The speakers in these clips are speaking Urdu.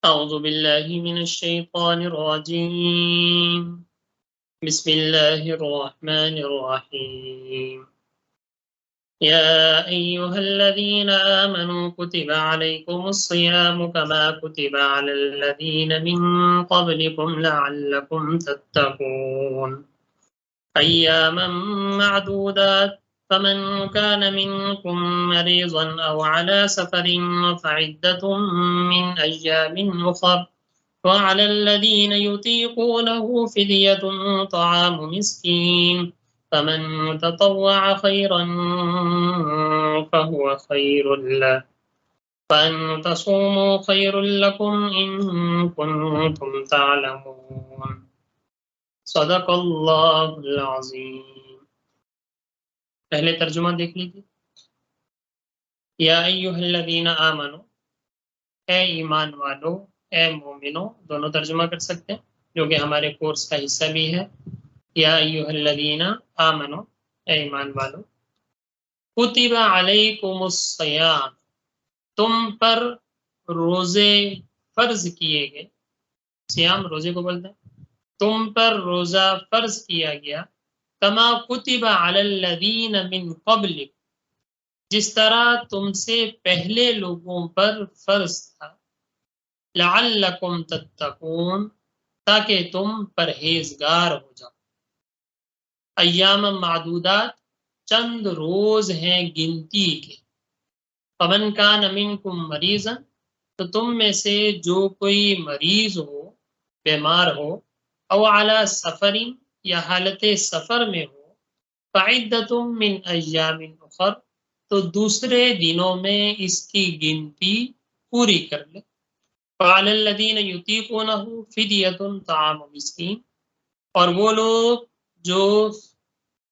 أعوذ بالله من الشيطان الرجيم بسم الله الرحمن الرحيم يا أيها الذين آمنوا كتب عليكم الصيام كما كتب على الذين من قبلكم لعلكم تتقون أياما معدودات فمن كان منكم مريضا أو على سفر فعدة من أيام أخر وعلى الذين يطيقونه فدية طعام مسكين فمن تطوع خيرا فهو خير له فأن تصوموا خير لكم إن كنتم تعلمون صدق اللہ العظیم۔ پہلے ترجمہ دیکھ لیجیے۔ یا ایھا الذین آمنو، اے ایمان والو، اے مومنو، دونوں ترجمہ کر سکتے ہیں جو کہ ہمارے کورس کا حصہ بھی ہے۔ یا ایھا الذین آمنو، اے ایمان والو، کتب علیکم الصیام، تم پر روزے فرض کیے گئے۔ صیام روزے کو بولتے ہیں۔ تم پر روزہ فرض کیا گیا، کما کتب علی الذین من قبلک، جس طرح تم سے پہلے لوگوں پر فرض تھا، لعلکم تتقون، تاکہ تم پرہیزگار ہو جاؤ۔ ایام معدودات، چند روز ہیں گنتی کے۔ فمن کان منکم مریضا، تو تم میں سے جو کوئی مریض ہو، بیمار ہو، او علی سفر، یا حالت سفر میں ہو، فعدۃ من ایام اخر، تو دوسرے دنوں میں اس کی گنتی پوری کر لے۔ فعلی الذین یطیقونہ فدیۃ طعام مسکین، اور وہ لوگ جو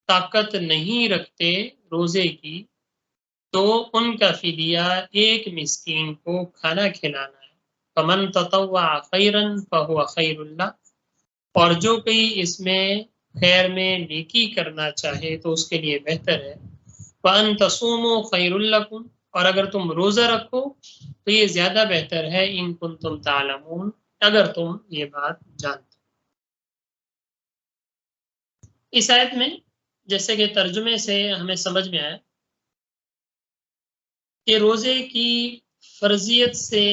طاقت نہیں رکھتے روزے کی، تو ان کا فدیہ ایک مسکین کو کھانا کھلانا ہے۔ فمن تطوع خیرا فہو خیر لہ، اور جو کوئی اس میں خیر میں نیکی کرنا چاہے تو اس کے لیے بہتر ہے۔ وَأَن تَصُومُوا خَيْرٌ لَكُمْ، اور اگر تم روزہ رکھو تو یہ زیادہ بہتر ہے، ان کنتم تعلمون، اگر تم یہ بات جانتے۔ اس آیت میں جیسے کہ ترجمے سے ہمیں سمجھ میں آیا کہ روزے کی فرضیت سے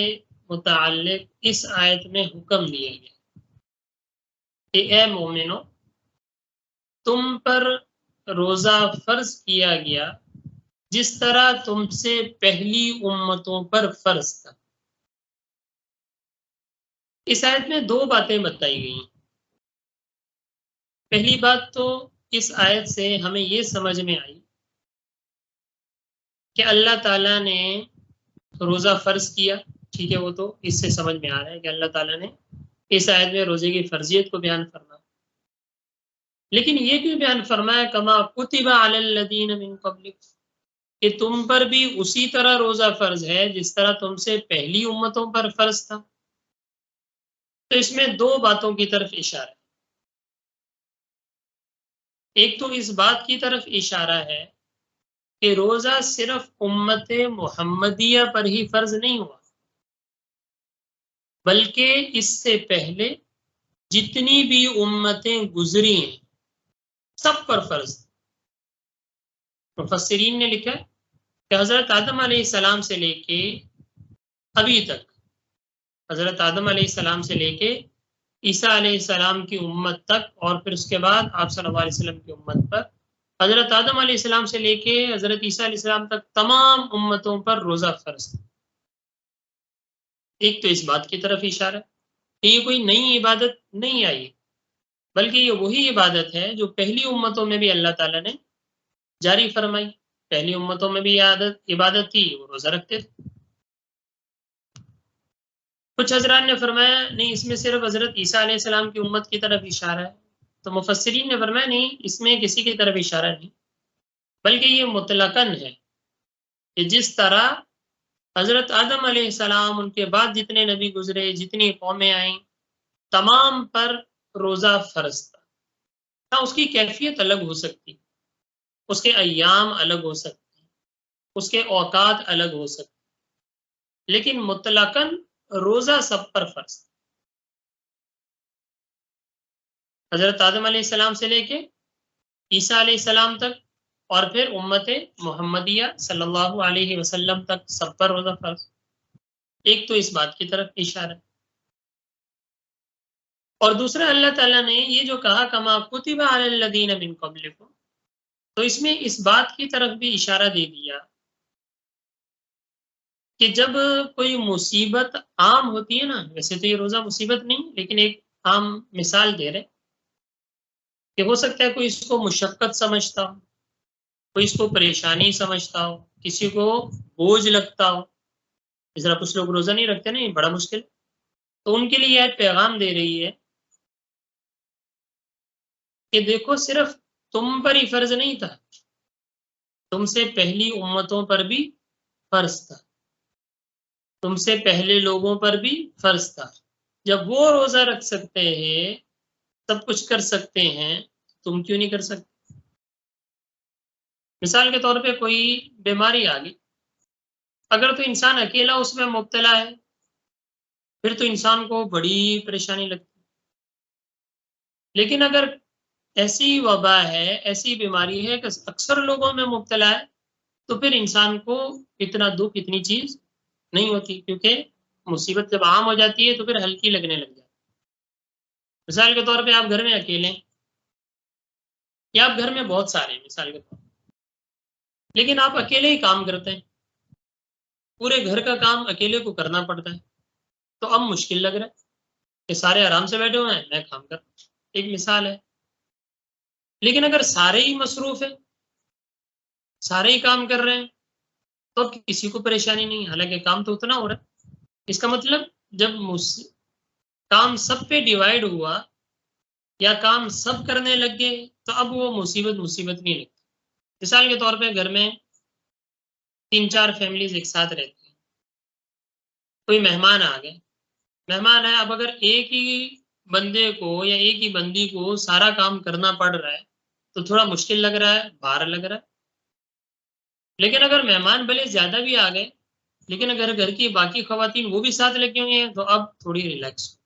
متعلق اس آیت میں حکم دیا گیا کہ اے مومنو، تم پر روزہ فرض کیا گیا جس طرح تم سے پہلی امتوں پر فرض تھا۔ اس آیت میں دو باتیں بتائی گئی ہیں۔ پہلی بات تو اس آیت سے ہمیں یہ سمجھ میں آئی کہ اللہ تعالیٰ نے روزہ فرض کیا، ٹھیک ہے، وہ تو اس سے سمجھ میں آ رہا ہے کہ اللہ تعالیٰ نے اس آیت میں روزے کی فرضیت کو بیان فرمایا، لیکن یہ کیوں بیان فرمایا کما کتب علی الذین من قبلک، کہ تم پر بھی اسی طرح روزہ فرض ہے جس طرح تم سے پہلی امتوں پر فرض تھا۔ تو اس میں دو باتوں کی طرف اشارہ ہے۔ ایک تو اس بات کی طرف اشارہ ہے کہ روزہ صرف امت محمدیہ پر ہی فرض نہیں ہوا، بلکہ اس سے پہلے جتنی بھی امتیں گزری ہیں سب پر فرض۔ مفسرین نے لکھا کہ حضرت آدم علیہ السلام سے لے کے ابھی تک، حضرت آدم علیہ السلام سے لے کے عیسیٰ علیہ السلام کی امت تک، اور پھر اس کے بعد آپ صلی اللہ علیہ وسلم کی امت پر، حضرت آدم علیہ السلام سے لے کے حضرت عیسیٰ علیہ السلام تک تمام امتوں پر روزہ فرض ہے۔ ایک تو اس بات کی طرف اشارہ ہے کہ یہ کوئی نئی عبادت نہیں آئی، بلکہ یہ وہی عبادت ہے جو پہلی امتوں میں بھی اللہ تعالیٰ نے جاری فرمائی۔ پہلی امتوں میں بھی یہ عبادت تھی، وہ روزہ رکھتے تھے۔ کچھ حضرات نے فرمایا نہیں، اس میں صرف حضرت عیسیٰ علیہ السلام کی امت کی طرف اشارہ ہے۔ تو مفسرین نے فرمایا نہیں، اس میں کسی کی طرف اشارہ نہیں، بلکہ یہ مطلقاً ہے کہ جس طرح حضرت آدم علیہ السلام، ان کے بعد جتنے نبی گزرے، جتنی قومیں آئیں، تمام پر روزہ فرض تھا۔ ہاں، اس کی کیفیت الگ ہو سکتی، اس کے ایام الگ ہو سکتے، اس کے اوقات الگ ہو سکتے، لیکن مطلقاً روزہ سب پر فرض تھا۔ حضرت آدم علیہ السلام سے لے کے عیسیٰ علیہ السلام تک اور پھر امت محمدیہ صلی اللہ علیہ وسلم تک سب پر روزہ فرض۔ ایک تو اس بات کی طرف اشارہ، اور دوسرا اللہ تعالیٰ نے یہ جو کہا کما کتب علی الذین من قبلکم، تو اس میں اس بات کی طرف بھی اشارہ دے دیا کہ جب کوئی مصیبت عام ہوتی ہے نا، ویسے تو یہ روزہ مصیبت نہیں لیکن ایک عام مثال دے رہے کہ ہو سکتا ہے کوئی اس کو مشقت سمجھتا ہو، کوئی اس کو پریشانی سمجھتا ہو، کسی کو بوجھ لگتا ہو، اس طرح کچھ لوگ روزہ نہیں رکھتے نا، یہ بڑا مشکل، تو ان کے لیے یہ پیغام دے رہی ہے کہ دیکھو صرف تم پر ہی فرض نہیں تھا، تم سے پہلی امتوں پر بھی فرض تھا، تم سے پہلے لوگوں پر بھی فرض تھا۔ جب وہ روزہ رکھ سکتے ہیں، سب کچھ کر سکتے ہیں، تم کیوں نہیں کر سکتے؟ مثال کے طور پہ کوئی بیماری آ گئی، اگر تو انسان اکیلا اس میں مبتلا ہے پھر تو انسان کو بڑی پریشانی لگتی ہے، لیکن اگر ایسی وبا ہے، ایسی بیماری ہے کہ اکثر لوگوں میں مبتلا ہے، تو پھر انسان کو اتنا دکھ، اتنی چیز نہیں ہوتی، کیونکہ مصیبت جب عام ہو جاتی ہے تو پھر ہلکی لگنے لگ جاتی ہے۔ مثال کے طور پہ آپ گھر میں اکیلے ہیں یا آپ گھر میں بہت سارے ہیں مثال کے طور پر، لیکن آپ اکیلے ہی کام کرتے ہیں، پورے گھر کا کام اکیلے کو کرنا پڑتا ہے، تو اب مشکل لگ رہا ہے کہ سارے آرام سے بیٹھے ہوئے ہیں، میں کام کر رہا ہوں، ایک مثال ہے۔ لیکن اگر سارے ہی مصروف ہیں، سارے ہی کام کر رہے ہیں، تو اب کسی کو پریشانی نہیں، حالانکہ کام تو اتنا ہو رہا ہے۔ اس کا مطلب جب کام سب پہ ڈیوائیڈ ہوا یا کام سب کرنے لگ گئے تو اب وہ مصیبت نہیں لگتی۔ مثال کے طور پہ گھر میں 3-4 فیملیز ایک ساتھ رہتی ہیں، کوئی مہمان آ گئے، مہمان ہے، اب اگر ایک ہی بندے کو یا ایک ہی بندی کو سارا کام کرنا پڑ رہا ہے تو تھوڑا مشکل لگ رہا ہے، بھار لگ رہا ہے۔ لیکن اگر مہمان بھلے زیادہ بھی آ گئے لیکن اگر گھر کی باقی خواتین وہ بھی ساتھ لگی ہوئی ہیں تو اب تھوڑی ریلیکس،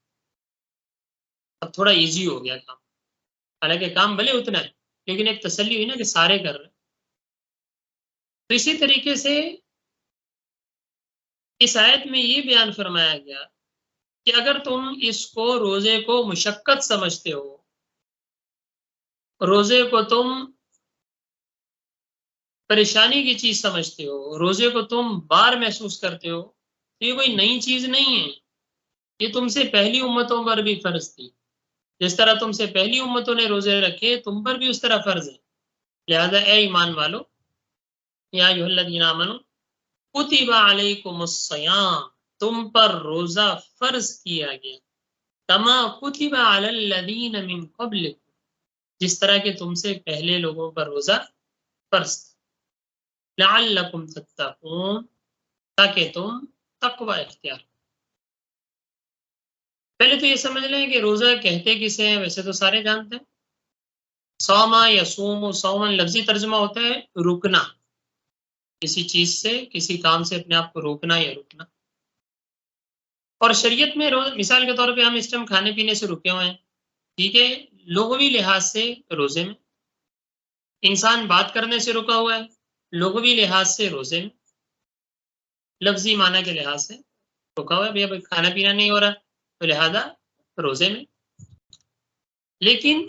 اب تھوڑا ایزی ہو گیا کام، حالانکہ کام بھلے اتنا ہے لیکن ایک تسلی ہوئی نا کہ سارے کر رہے ہیں۔ تو اسی طریقے سے اس آیت میں یہ بیان فرمایا گیا کہ اگر تم اس کو روزے کو مشقت سمجھتے ہو، روزے کو تم پریشانی کی چیز سمجھتے ہو، روزے کو تم بار محسوس کرتے ہو، تو یہ کوئی نئی چیز نہیں ہے، یہ تم سے پہلی امتوں پر بھی فرض تھی، جس طرح تم سے پہلی امتوں نے روزے رکھے تم پر بھی اس طرح فرض ہے۔ لہذا اے ایمان والو، یا ایھا الذین آمنوا کتب علیکم الصیام، تم پر روزہ فرض کیا گیا، کما کتب علی الذین من قبلکم، جس طرح کہ تم سے پہلے لوگوں پر روزہ فرض تھا، لعلکم تتقون، تاکہ تم تقوی اختیار کرو۔ پہلے تو یہ سمجھ لیں کہ روزہ کہتے کسے ہیں، ویسے تو سارے جانتے ہیں، صوما یصوم، صومن لفظی ترجمہ ہوتا ہے رکنا، کسی چیز سے، کسی کام سے اپنے آپ کو روکنا یا رکنا۔ اور شریعت میں مثال کے طور پہ ہم اس ٹائم کھانے پینے سے رکے ہوئے ہیں، ٹھیک ہے، لغوی لحاظ سے روزے میں، انسان بات کرنے سے رکا ہوا ہے، لغوی لحاظ سے روزے میں، لفظی معنی کے لحاظ سے رکا ہوا ہے، بھئی کھانا پینا نہیں ہو رہا تو لہذا روزے میں۔ لیکن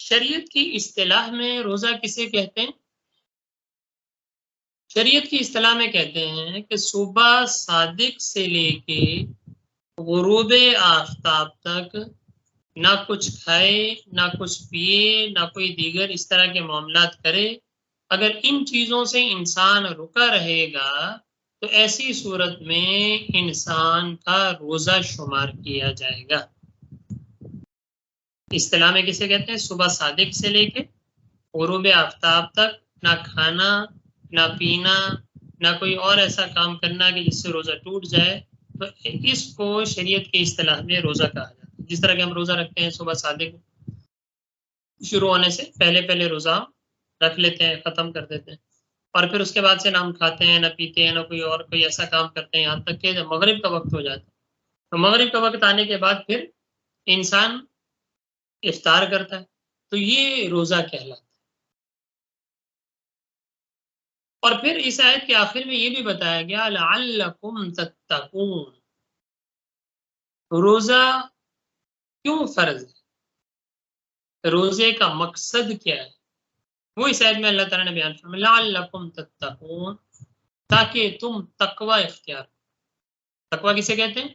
شریعت کی اصطلاح میں روزہ کسے کہتے ہیں؟ شریعت کی اصطلاح میں کہتے ہیں کہ صبح صادق سے لے کے غروب آفتاب تک نہ کچھ کھائے، نہ کچھ پیے، نہ کوئی دیگر اس طرح کے معاملات کرے، اگر ان چیزوں سے انسان رکا رہے گا تو ایسی صورت میں انسان کا روزہ شمار کیا جائے گا۔ اصطلاح میں کسے کہتے ہیں؟ صبح صادق سے لے کے غروب آفتاب تک نہ کھانا، نہ پینا، نہ کوئی اور ایسا کام کرنا کہ جس سے روزہ ٹوٹ جائے، تو اس کو شریعت کی اصطلاح میں روزہ کہا جاتا ہے۔ جس طرح کہ ہم روزہ رکھتے ہیں، صبح صادق شروع ہونے سے پہلے روزہ رکھ لیتے ہیں، ختم کر دیتے ہیں، اور پھر اس کے بعد سے نہ ہم کھاتے ہیں، نہ پیتے ہیں، نہ کوئی اور کوئی ایسا کام کرتے ہیں، یہاں تک کہ جب مغرب کا وقت ہو جاتا ہے تو مغرب کا وقت آنے کے بعد پھر انسان افطار کرتا ہے، تو یہ روزہ کہلاتا ہے۔ اور پھر اس آیت کے آخر میں یہ بھی بتایا گیا لعلکم تتقون، روزہ کیوں فرض ہے، روزے کا مقصد کیا ہے، وہ اس آیت میں اللہ تعالیٰ نے بیان فرمایا لعلکم تتقون، تاکہ تم تقوی اختیار، تقوی کسے کہتے ہیں؟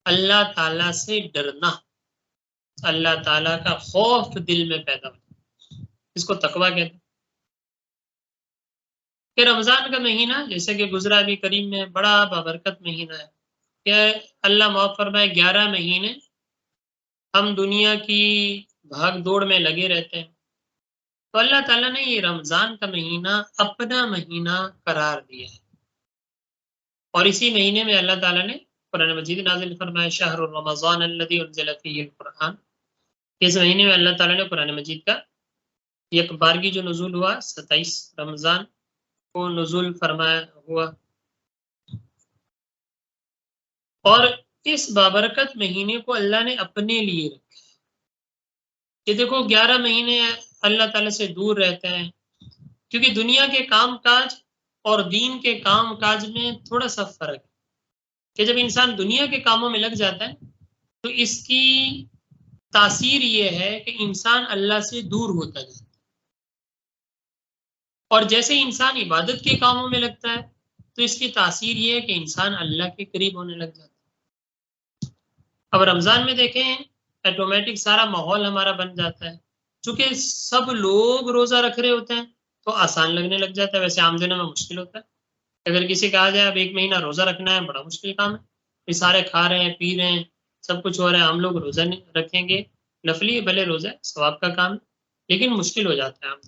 اللہ تعالیٰ سے ڈرنا، اللہ تعالیٰ کا خوف دل میں پیدا ہو، اس کو تقوی کہتے ہیں۔ کہ رمضان کا مہینہ جیسے کہ گزرا بھی کریم میں بڑا بابرکت مہینہ ہے، کہ اللہ معاف فرمائے 11 مہینے ہم دنیا کی بھاگ دوڑ میں لگے رہتے ہیں، تو اللہ تعالیٰ نے یہ رمضان کا مہینہ اپنا مہینہ قرار دیا ہے، اور اسی مہینے میں اللہ تعالیٰ نے قرآن مجید نازل فرمایا شہر رمضان الذی انزل فیہ القرآن، اس مہینے میں اللہ تعالیٰ نے قرآن مجید کا یک بارگی جو نزول ہوا 27 رمضان کو نزول فرمایا ہوا، اور اس بابرکت مہینے کو اللہ نے اپنے لیے رکھا کہ دیکھو 11 مہینے اللہ تعالیٰ سے دور رہتے ہیں، کیونکہ دنیا کے کام کاج اور دین کے کام کاج میں تھوڑا سا فرق ہے، کہ جب انسان دنیا کے کاموں میں لگ جاتا ہے تو اس کی تاثیر یہ ہے کہ انسان اللہ سے دور ہوتا جاتا ہے، اور جیسے انسان عبادت کے کاموں میں لگتا ہے تو اس کی تاثیر یہ ہے کہ انسان اللہ کے قریب ہونے لگ جاتا ہے۔ اب رمضان میں دیکھیں آٹومیٹک سارا ماحول ہمارا بن جاتا ہے، چونکہ سب لوگ روزہ رکھ رہے ہوتے ہیں تو آسان لگنے لگ جاتا ہے، ویسے عام دنوں میں مشکل ہوتا ہے، اگر کسی کہا جائے اب 1 مہینہ روزہ رکھنا ہے بڑا مشکل کام ہے، یہ سارے کھا رہے ہیں پی رہے ہیں سب کچھ ہو رہا ہے، ہم لوگ روزہ نہیں رکھیں گے، نفلی بھلے روزہ ہے ثواب کا کام ہے لیکن مشکل ہو جاتا ہے ہم،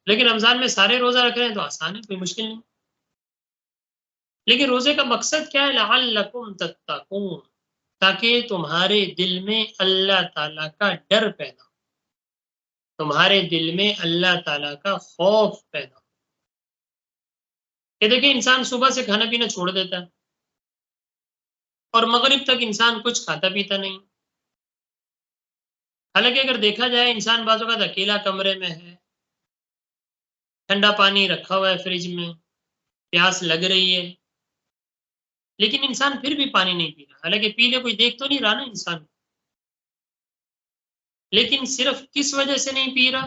لیکن رمضان میں سارے روزہ رکھ رہے ہیں تو آسان ہے، کوئی مشکل نہیں۔ لیکن روزے کا مقصد کیا ہے؟ لعلکم تتقون، تاکہ تمہارے دل میں اللہ تعالیٰ کا ڈر پیدا ہو، تمہارے دل میں اللہ تعالیٰ کا خوف پیدا ہو۔ کہ دیکھیں انسان صبح سے کھانا پینا چھوڑ دیتا ہے اور مغرب تک انسان کچھ کھاتا پیتا نہیں، حالانکہ اگر دیکھا جائے انسان بعض اوقات اکیلا کمرے میں ہے، ٹھنڈا پانی رکھا ہوا ہے فریج میں، پیاس لگ رہی ہے، لیکن انسان پھر بھی پانی نہیں پی رہا، حالانکہ پی لے کوئی دیکھ تو نہیں رہا نا انسان، لیکن صرف کس وجہ سے نہیں پی رہا؟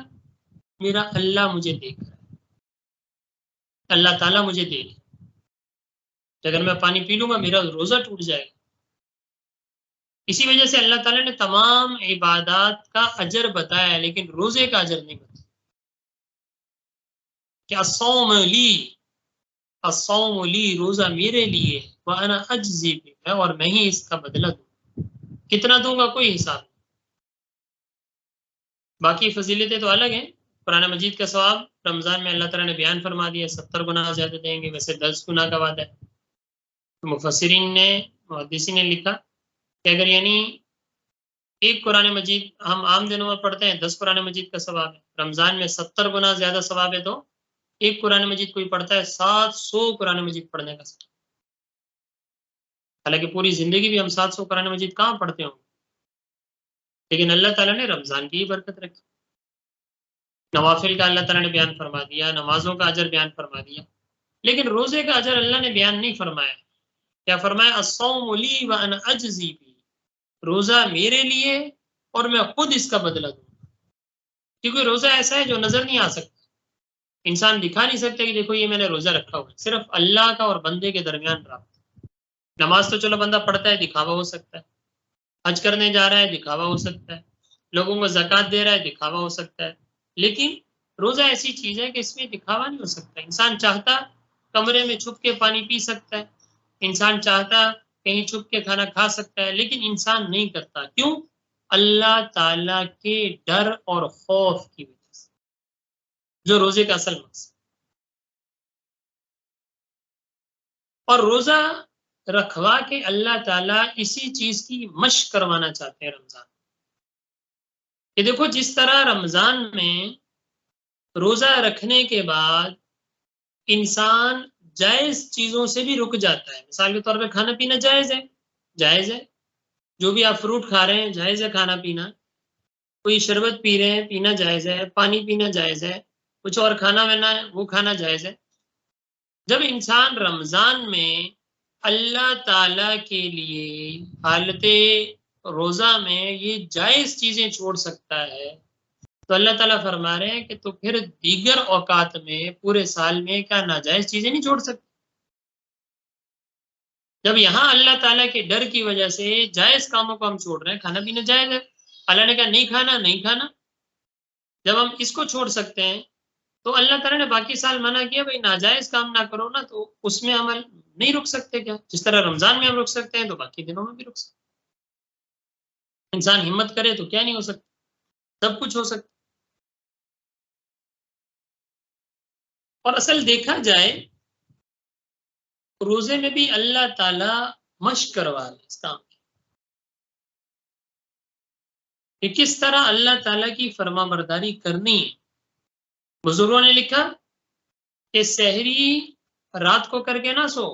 میرا اللہ مجھے دیکھ رہا ہے، اللہ تعالیٰ مجھے دیکھ رہا ہے، اگر میں پانی پی لوں گا میرا روزہ ٹوٹ جائے گا۔ اسی وجہ سے اللہ تعالیٰ نے تمام عبادات کا اجر بتایا لیکن روزے کا اجر نہیں بتایا، کہ الصوم لی، الصوم لی، روزہ میرے لیے، وانا اجزی بہ، اور میں ہی اس کا بدلہ دوں، کتنا دوں گا کوئی حساب نہیں۔ باقی فضیلتیں تو الگ ہیں، قرآن مجید کا ثواب رمضان میں اللہ تعالیٰ نے بیان فرما دیا 70 گنا زیادہ دیں گے، ویسے 10 گنا کا وعدہ ہے۔ مفسرین نے محدثین نے لکھا کہ اگر یعنی ایک قرآن مجید ہم عام دنوں میں پڑھتے ہیں 10 قرآن مجید کا ثواب ہے، رمضان میں 70 گنا زیادہ ثواب ہے، تو ایک قرآن مجید کوئی پڑھتا ہے 700 قرآن مجید پڑھنے کا ثواب، حالانکہ پوری زندگی بھی ہم 700 قرآن مجید کہاں پڑھتے ہوں، لیکن اللہ تعالیٰ نے رمضان کی ہی برکت رکھی، نوافل کا اللہ تعالیٰ نے بیان فرما دیا، نمازوں کا اجر بیان فرما دیا، لیکن روزے کا اجر اللہ نے بیان نہیں فرمایا، کیا فرمایا؟ الصوم لی وانا اجزی بہ، روزہ میرے لیے اور میں خود اس کا بدلہ دوں، کیونکہ روزہ ایسا ہے جو نظر نہیں آ سکتا، انسان دکھا نہیں سکتے کہ دیکھو یہ میں نے روزہ رکھا ہوا ہے، صرف اللہ کا اور بندے کے درمیان رابطہ۔ نماز تو چلو بندہ پڑھتا ہے دکھاوا ہو سکتا ہے، حج کرنے جا رہا ہے دکھاوا ہو سکتا ہے، لوگوں کو زکوٰۃ دے رہا ہے دکھاوا ہو سکتا ہے، لیکن روزہ ایسی چیز ہے کہ اس میں دکھاوا نہیں ہو سکتا، انسان چاہتا کمرے میں چھپ کے پانی پی سکتا ہے، انسان چاہتا کہیں چھپ کے کھانا کھا سکتا ہے، لیکن انسان نہیں کرتا، کیوں؟ اللہ تعالیٰ کے ڈر اور خوف کی وجہ سے، جو روزے کا اصل مقصد۔ اور روزہ رکھوا کے اللہ تعالیٰ اسی چیز کی مشق کروانا چاہتے ہیں رمضان، کہ دیکھو جس طرح رمضان میں روزہ رکھنے کے بعد انسان جائز چیزوں سے بھی رک جاتا ہے، مثال کے طور پہ کھانا پینا جائز ہے، جائز ہے، جو بھی آپ فروٹ کھا رہے ہیں جائز ہے کھانا پینا، کوئی شربت پی رہے ہیں پینا جائز ہے، پانی پینا جائز ہے، کچھ اور کھانا وانا ہے وہ کھانا جائز ہے۔ جب انسان رمضان میں اللہ تعالی کے لیے حالت روزہ میں یہ جائز چیزیں چھوڑ سکتا ہے تو اللہ تعالیٰ فرما رہے ہیں کہ تو پھر دیگر اوقات میں پورے سال میں کیا ناجائز چیزیں نہیں چھوڑ سکتے؟ جب یہاں اللہ تعالیٰ کے ڈر کی وجہ سے جائز کاموں کو ہم چھوڑ رہے ہیں، کھانا پینا جائز ہے، اللہ نے کہا نہیں کھانا نہیں کھانا، جب ہم اس کو چھوڑ سکتے ہیں تو اللہ تعالیٰ نے باقی سال منع کیا بھائی ناجائز کام نہ کرو نا، تو اس میں ہم نہیں رک سکتے کیا؟ جس طرح رمضان میں ہم رک سکتے ہیں تو باقی دنوں میں بھی رک سکتے ہیں۔ انسان ہمت کرے تو کیا نہیں ہو سکتا، سب کچھ ہو سکتا۔ اور اصل دیکھا جائے روزے میں بھی اللہ تعالیٰ مشق کروا رہے اس کام کی کہ کس طرح اللہ تعالیٰ کی فرما برداری کرنی ہے۔ بزرگوں نے لکھا کہ سحری رات کو کر کے نہ سو،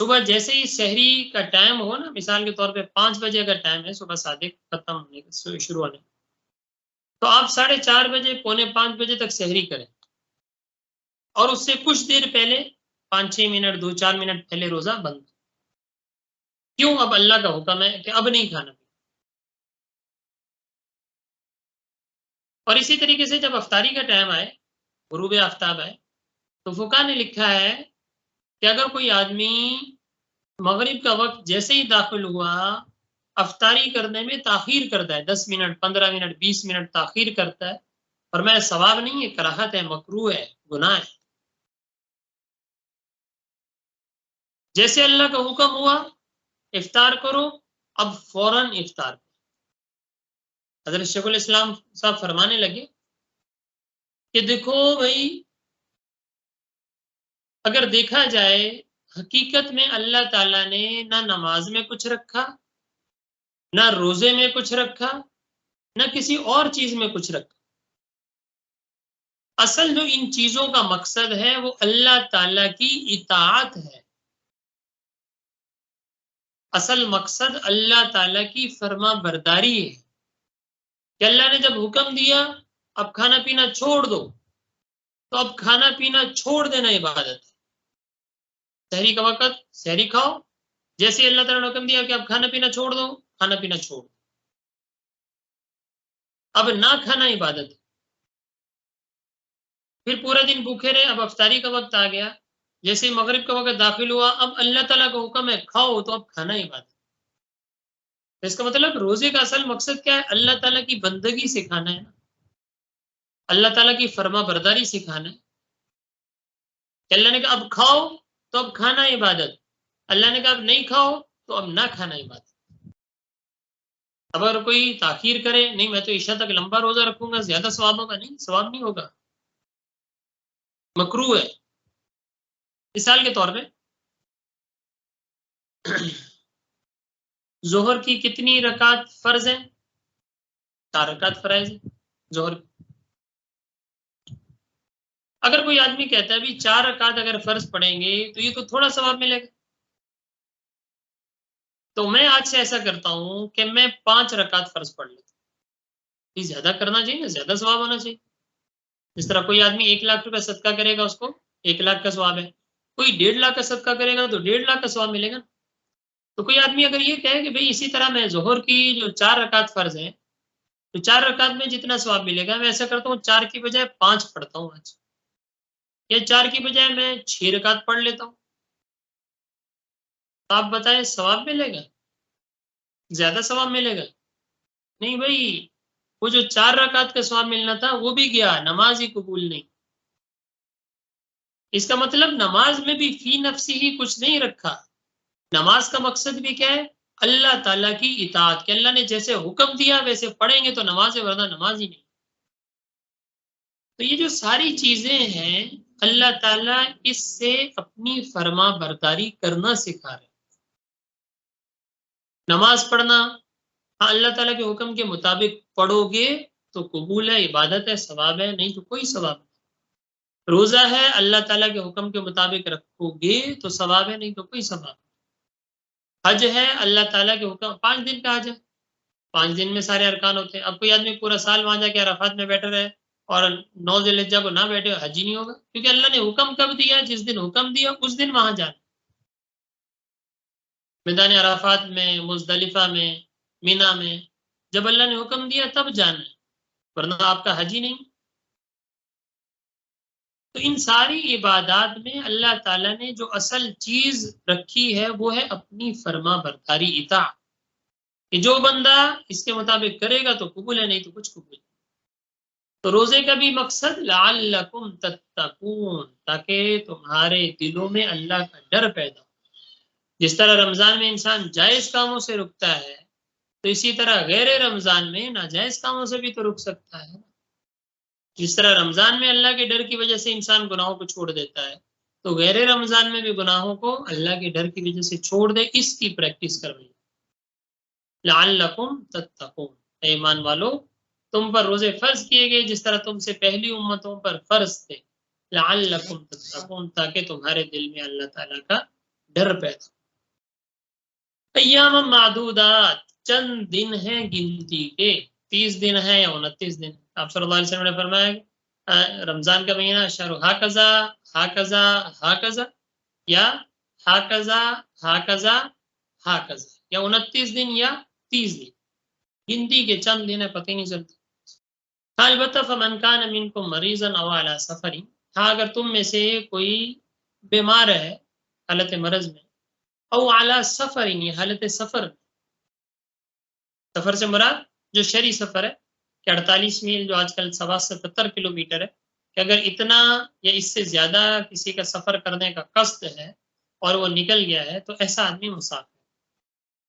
صبح جیسے ہی سحری کا ٹائم ہو نا، مثال کے طور پہ 5 بجے کا ٹائم ہے صبح صادق ختم ہونے کا شروع ہونے، تو آپ 4:30 بجے 4:45 بجے تک سحری کریں اور اس سے کچھ دیر پہلے 5-6 منٹ 2-4 منٹ پہلے روزہ بند۔ کیوں؟ اب اللہ کا حکم ہے کہ اب نہیں کھانا۔ اور اسی طریقے سے جب افطاری کا ٹائم آئے، غروب آفتاب آئے، تو فقہا نے لکھا ہے کہ اگر کوئی آدمی مغرب کا وقت جیسے ہی داخل ہوا افطاری کرنے میں تاخیر کرتا ہے، 10 منٹ 15 منٹ 20 منٹ تاخیر کرتا ہے، اور میں ثواب نہیں ہے، کراہت ہے، مکروہ ہے، گناہ ہے۔ جیسے اللہ کا حکم ہوا افطار کرو، اب فوراً افطار۔ حضرت شیخ الاسلام صاحب فرمانے لگے کہ دیکھو بھائی، اگر دیکھا جائے حقیقت میں اللہ تعالیٰ نے نہ نماز میں کچھ رکھا، نہ روزے میں کچھ رکھا، نہ کسی اور چیز میں کچھ رکھا۔ اصل جو ان چیزوں کا مقصد ہے وہ اللہ تعالیٰ کی اطاعت ہے، اصل مقصد اللہ تعالیٰ کی فرما برداری ہے کہ اللہ نے جب حکم دیا اب کھانا پینا چھوڑ دو، تو اب کھانا پینا چھوڑ دینا عبادت ہے۔ سحری کا وقت سحری کھاؤ، جیسے اللہ تعالیٰ نے حکم دیا کہ اب کھانا پینا چھوڑ دو، کھانا پینا چھوڑ دو، اب نہ کھانا عبادت ہے۔ پھر پورا دن بھوکے رہے، اب افطاری کا وقت آ گیا، جیسے مغرب کا وقت داخل ہوا اب اللہ تعالیٰ کا حکم ہے کھاؤ، تو اب کھانا عبادت ہے۔ اس کا مطلب روزے کا اصل مقصد کیا ہے؟ اللہ تعالیٰ کی بندگی سکھانا ہے، اللہ تعالیٰ کی فرما برداری سکھانا ہے۔ کہ اللہ نے کہا اب کھاؤ تو اب کھانا عبادت، اللہ نے کہا اب نہیں کھاؤ تو اب نہ کھانا عبادت۔ اگر کوئی تاخیر کرے، نہیں میں تو عشاء تک لمبا روزہ رکھوں گا زیادہ ثواب ہوگا، نہیں، ثواب نہیں ہوگا، مکروہ ہے۔ مثال کے طور پہ ظہر کی کتنی رکعت فرض ہیں؟ 4 رکعت فرائض ہیں ظہر۔ اگر کوئی آدمی کہتا ہے بھی 4 رکعت اگر فرض پڑیں گے تو یہ تو تھوڑا ثواب ملے گا، تو میں آج سے ایسا کرتا ہوں کہ میں 5 رکعت فرض پڑھ لیتا ہوں۔ یہ زیادہ کرنا چاہیے، زیادہ ثواب ہونا چاہیے۔ جس طرح کوئی آدمی 1 لاکھ روپے صدقہ کرے گا اس کو 1 لاکھ کا ثواب ہے، کوئی 1.5 لاکھ کا صدقہ کرے گا تو 1.5 لاکھ کا ثواب ملے گا۔ تو کوئی آدمی اگر یہ کہے کہ بھئی اسی طرح میں ظہر کی جو 4 رکعت فرض ہیں تو 4 رکعت میں جتنا ثواب ملے گا میں ایسا کرتا ہوں 4 کی بجائے 5 پڑھتا ہوں آج، یا 4 کی بجائے میں 6 رکعت پڑھ لیتا ہوں، تو آپ بتائیں ثواب ملے گا؟ زیادہ ثواب ملے گا؟ نہیں بھائی، وہ جو 4 رکعت کا ثواب ملنا تھا وہ بھی گیا، نماز ہی قبول نہیں۔ اس کا مطلب نماز میں بھی فی نفسی ہی کچھ نہیں رکھا۔ نماز کا مقصد بھی کیا ہے؟ اللہ تعالیٰ کی اطاعت، کہ اللہ نے جیسے حکم دیا ویسے پڑھیں گے تو نماز ہے، ورنہ نماز ہی نہیں۔ تو یہ جو ساری چیزیں ہیں اللہ تعالیٰ اس سے اپنی فرما برداری کرنا سکھا رہے۔ نماز پڑھنا، ہاں اللہ تعالیٰ کے حکم کے مطابق پڑھو گے تو قبول ہے، عبادت ہے، ثواب ہے، نہیں تو کوئی ثواب نہیں۔ روزہ ہے، اللہ تعالیٰ کے حکم کے مطابق رکھو گے تو ثواب ہے، نہیں تو کوئی ثواب نہیں۔ حج ہے اللہ تعالیٰ کے حکم، 5 دن کا حج ہے، 5 دن میں سارے ارکان ہوتے ہیں. اب کوئی آدمی پورا سال وہاں جا کے عرفات میں بیٹھا رہے اور 9 ذی الحجہ کو نہ بیٹھے، حج ہی نہیں ہوگا، کیونکہ اللہ نے حکم کب دیا؟ جس دن حکم دیا اس دن وہاں جانا، میدان عرفات میں، مزدلفہ میں، مینا میں، جب اللہ نے حکم دیا تب جانا ہے، ورنہ آپ کا حج ہی نہیں. تو ان ساری عبادات میں اللہ تعالیٰ نے جو اصل چیز رکھی ہے وہ ہے اپنی فرما برداری، اطاعت، کہ جو بندہ اس کے مطابق کرے گا تو قبول ہے، نہیں تو کچھ قبول. تو روزے کا بھی مقصد لعلکم تتقون، تاکہ تمہارے دلوں میں اللہ کا ڈر پیدا ہو. جس طرح رمضان میں انسان جائز کاموں سے رکتا ہے، تو اسی طرح غیر رمضان میں ناجائز کاموں سے بھی تو رک سکتا ہے. جس طرح رمضان میں اللہ کے ڈر کی وجہ سے انسان گناہوں کو چھوڑ دیتا ہے، تو غیر رمضان میں بھی گناہوں کو اللہ کے ڈر کی وجہ سے چھوڑ دے، اس کی پریکٹس کروائیں. لعلکم تتقون، اے ایمان والو تم پر روزے فرض کیے گئے جس طرح تم سے پہلی امتوں پر فرض تھے، لعلکم تتقون، تاکہ تمہارے دل میں اللہ تعالیٰ کا ڈر پیدا. ایام معدودات، چند دن ہیں گنتی کے، 30 دن ہے یا 29 دن. آپ صلی اللہ علیہ وسلم نے فرمایا رمضان کا مہینہ شہر ہاکذا ہاکذا ہاکذا، یا ہاکذا ہاکذا ہاکذا، یا 29 دن یا 30 دن، گنتی کے چند دن ہے، پتہ ہی نہیں چلتا. البتہ فمن کان منکم مریضا او علی سفر، ہاں اگر تم میں سے کوئی بیمار ہے حالت مرض میں، او علی سفر، حالت سفر، سفر سے مراد جو شرعی سفر ہے کہ 48 میل جو آج کل 77 کلومیٹر ہے، کہ اگر اتنا یا اس سے زیادہ کسی کا سفر کرنے کا قصد ہے اور وہ نکل گیا ہے تو ایسا آدمی مسافر.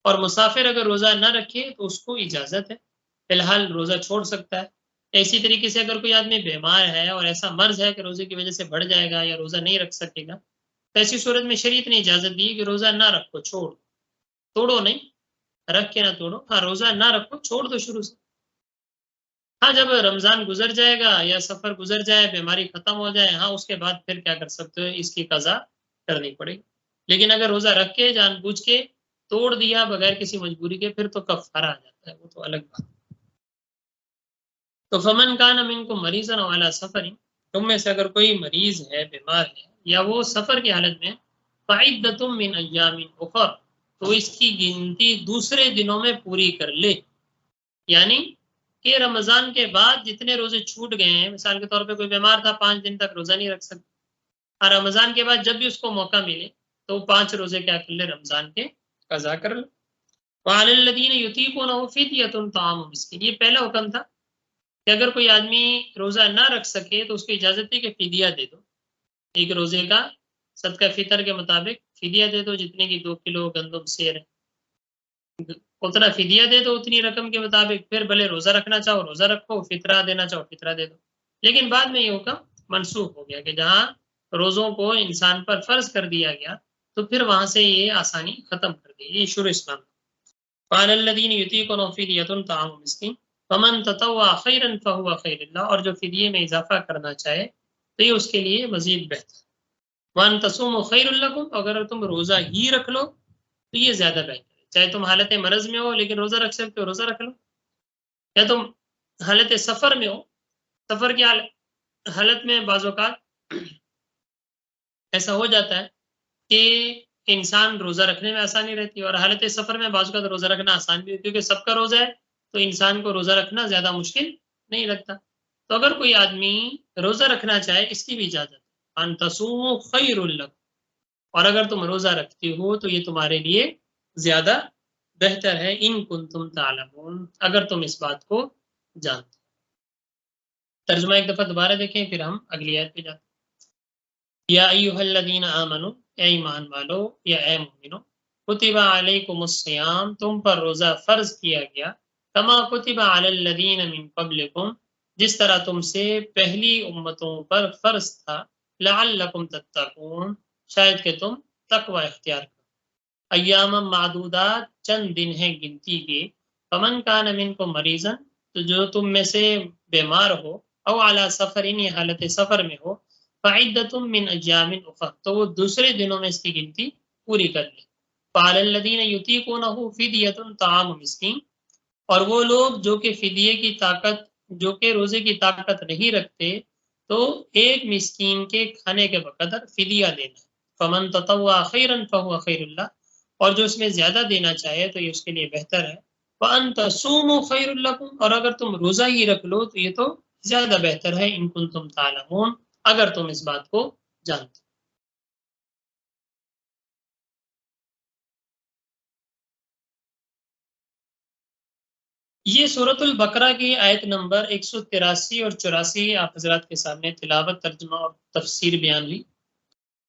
اور مسافر اگر روزہ نہ رکھے تو اس کو اجازت ہے، فی الحال روزہ چھوڑ سکتا ہے. اسی طریقے سے اگر کوئی آدمی بیمار ہے اور ایسا مرض ہے کہ روزے کی وجہ سے بڑھ جائے گا یا روزہ نہیں رکھ سکے گا، تو ایسی صورت میں شریعت نے اجازت دی کہ روزہ نہ رکھو، چھوڑ، توڑو نہیں، رکھ کے نہ توڑو، ہاں روزہ نہ رکھو، چھوڑ دو شروع سے. ہاں جب رمضان گزر جائے گا یا سفر گزر جائے، بیماری ختم ہو جائے، ہاں اس کے بعد پھر کیا کر سکتے ہو، اس کی قضا کرنی پڑے گی. لیکن اگر روزہ رکھ کے جان بوجھ کے توڑ دیا بغیر کسی مجبوری کے، پھر تو کفارہ آ جاتا ہے، وہ تو الگ بات. تو فمن کان منکم مریضا او علی سفر، تم میں سے اگر کوئی مریض ہے، بیمار ہے، یا وہ سفر کی حالت میں، فعدۃ من ایام اخر، تو اس کی گنتی دوسرے دنوں میں پوری کر لے. یعنی کہ رمضان کے بعد جتنے روزے چھوٹ گئے ہیں، مثال کے طور پہ کوئی بیمار تھا 5 دن تک روزہ نہیں رکھ سکتا، اور رمضان کے بعد جب بھی اس کو موقع ملے تو 5 روزے کیا کر لے، رمضان کے قضا کر لے. وعلی الذین یطیقونہ فدیۃ طعام مسکین، یہ پہلا حکم تھا کہ اگر کوئی آدمی روزہ نہ رکھ سکے تو اس کو اجازت ہے کہ فدیہ دے دو، ایک روزے کا صدقہ فطر کے مطابق فدیہ دے دو، جتنے کی 2 کلو گندم سیر ہے، اتنا فدیہ دے دو، اتنی رقم کے مطابق، پھر بھلے روزہ رکھنا چاہو روزہ رکھو، فطرہ دینا چاہو فطرہ دے دو. لیکن بعد میں یہ حکم منسوخ ہو گیا کہ جہاں روزوں کو انسان پر فرض کر دیا گیا تو پھر وہاں سے یہ آسانی ختم کر دی، یہ شروع اسلام. قال الذین یطیقونہ فدیۃ طعام مسکین فمن تطوع خیرا فهو خیر اللہ، اور جو فدیے میں اضافہ کرنا چاہے تو یہ اس کے لیے مزید بہتر. وان تصوموا خیر لکم، اگر تم روزہ ہی رکھ لو تو یہ زیادہ بہتر ہے. چاہے تم حالت مرض میں ہو لیکن روزہ رکھ سکتے ہو، روزہ رکھ لو، یا تم حالت سفر میں ہو، سفر کی حالت میں بعض اوقات ایسا ہو جاتا ہے کہ انسان روزہ رکھنے میں آسانی رہتی ہے، اور حالت سفر میں بعض اوقات روزہ رکھنا آسان بھی ہے، کیونکہ سب کا روزہ ہے تو انسان کو روزہ رکھنا زیادہ مشکل نہیں لگتا. تو اگر کوئی آدمی روزہ رکھنا چاہے اس کی بھی اجازت ہے، ان تصوموا خیر لکم، اور اگر تم روزہ رکھتی ہو تو یہ تمہارے لیے زیادہ بہتر ہے، ان کنتم تعلمون، اگر تم اس بات کو جانتے. ترجمہ ایک دفعہ دوبارہ دیکھیں پھر ہم اگلی آیت پہ جاتے ہیں. یا ایھا الذین آمنوا، اے ایمان والو یا اے مومنو، کتب علیکم الصیام، تم پر روزہ فرض کیا گیا، کما کتب علی الذین من قبلکم، جس طرح تم سے پہلی امتوں پر فرض تھا، لعلکم تتقون، شاید کہ تم تقوی اختیار کرو. ایام معدودات، چند دن ہیں گنتی کے، فمن کان منکم مریضا، تو جو تم میں سے بیمار ہو، او علی سفر، حالت سفر میں ہو، فعدۃ من ایام اخر، تو وہ دوسرے دنوں میں اس کی گنتی پوری کر لے. فعلی الذین یطیقونہ فدیۃ طعام مسکین، اور وہ لوگ جو کہ فدیے کی طاقت، جو کہ روزے کی طاقت نہیں رکھتے، تو ایک مسکین کے کھانے کے بقدر فدیہ دینا ہے۔ فمن تطوع خیرا فهو خیر اللہ، اور جو اس میں زیادہ دینا چاہے تو یہ اس کے لیے بہتر ہے۔ وَأَن تَصُومُوا خَيْرٌ لَكُمْ، اور اگر تم روزہ ہی رکھ لو تو یہ تو زیادہ بہتر ہے، ان کنتم تعلمون، اگر تم اس بات کو جانتے۔ یہ سورۃ البقرہ کی آیت نمبر 183 اور 84 آپ حضرات کے سامنے تلاوت، ترجمہ اور تفسیر بیان ہوئی،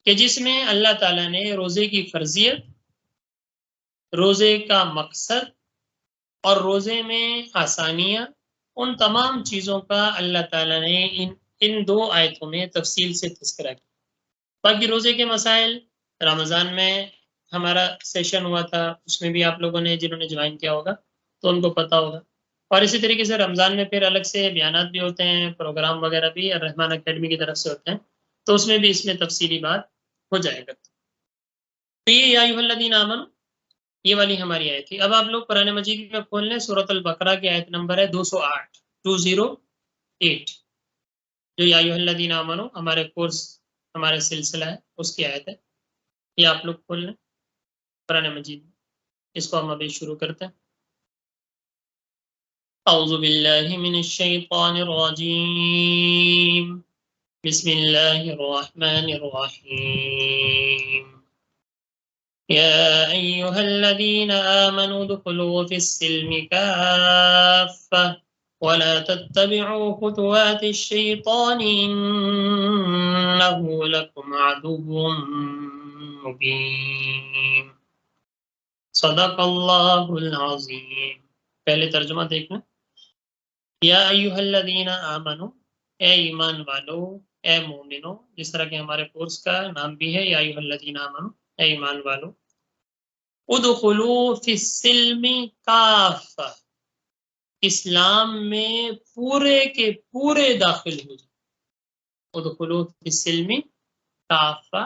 کہ جس میں اللہ تعالیٰ نے روزے کی فرضیت، روزے کا مقصد اور روزے میں آسانیاں، ان تمام چیزوں کا اللہ تعالیٰ نے ان دو آیتوں میں تفصیل سے تذکرہ کیا۔ باقی روزے کے مسائل رمضان میں ہمارا سیشن ہوا تھا، اس میں بھی آپ لوگوں نے جنہوں نے جوائن کیا ہوگا تو ان کو پتہ ہوگا، اور اسی طریقے سے رمضان میں پھر الگ سے بیانات بھی ہوتے ہیں، پروگرام وغیرہ بھی الرحمن اکیڈمی کی طرف سے ہوتے ہیں، تو اس میں بھی اس میں تفصیلی بات ہو جائے گا۔ تو یہ یا ایھا الذین آمنوا، یہ والی ہماری آیت تھی۔ اب آپ لوگ قرآن مجید میں کھول لیں، سورۃ البقرہ کی آیت نمبر ہے 208، 208، جو یا ایھا الذین آمنوا ہمارے کورس، ہمارے سلسلہ ہے، اس کی آیت ہے۔ یہ آپ لوگ کھول لیں قرآن مجید، اس کو ہم ابھی شروع کرتے ہیں۔ اعوذ باللہ من الشیطان الرجیم، بسم اللہ الرحمن الرحیم۔ يا أيها الذين آمنوا ادخلوا في السلم كافة ولا تتبعوا خطوات الشيطان إنه لكم عدو مبين صدق اللہ العظیم۔ پہلے ترجمہ دیکھنا، یا ایھا الذین آمنوا، اے ایمان والو، اے مومنو، جس طرح کہ ہمارے کورس کا نام بھی ہے یا ایھا الذین آمنوا، اے ایمان والو، ادخلوا فی السلم کافہ، اسلام میں پورے کے پورے داخل ہو جاؤ۔ ادخلوا فی السلم کافہ،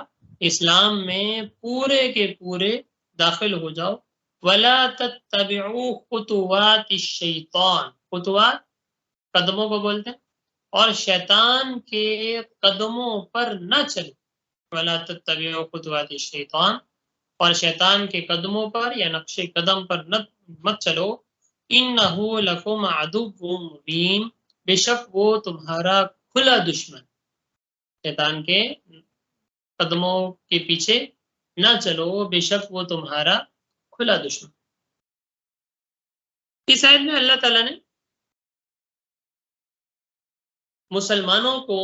اسلام میں پورے کے پورے داخل ہو جاؤ۔ ولا تتبعوا خطوات الشیطان، خطوات قدموں کو بولتے ہیں، اور شیطان کے قدموں پر نہ چلو۔ ولا تتبعوا خطوات الشیطان، اور شیطان کے قدموں پر یا نقش قدم پر مت چلو۔ انہ لکم عدو مبین، بے شک وہ تمہارا کھلا دشمن۔ شیطان کے قدموں کے پیچھے نہ چلو، بے شک وہ تمہارا کھلا دشمن۔ اس آیت میں اللہ تعالیٰ نے مسلمانوں کو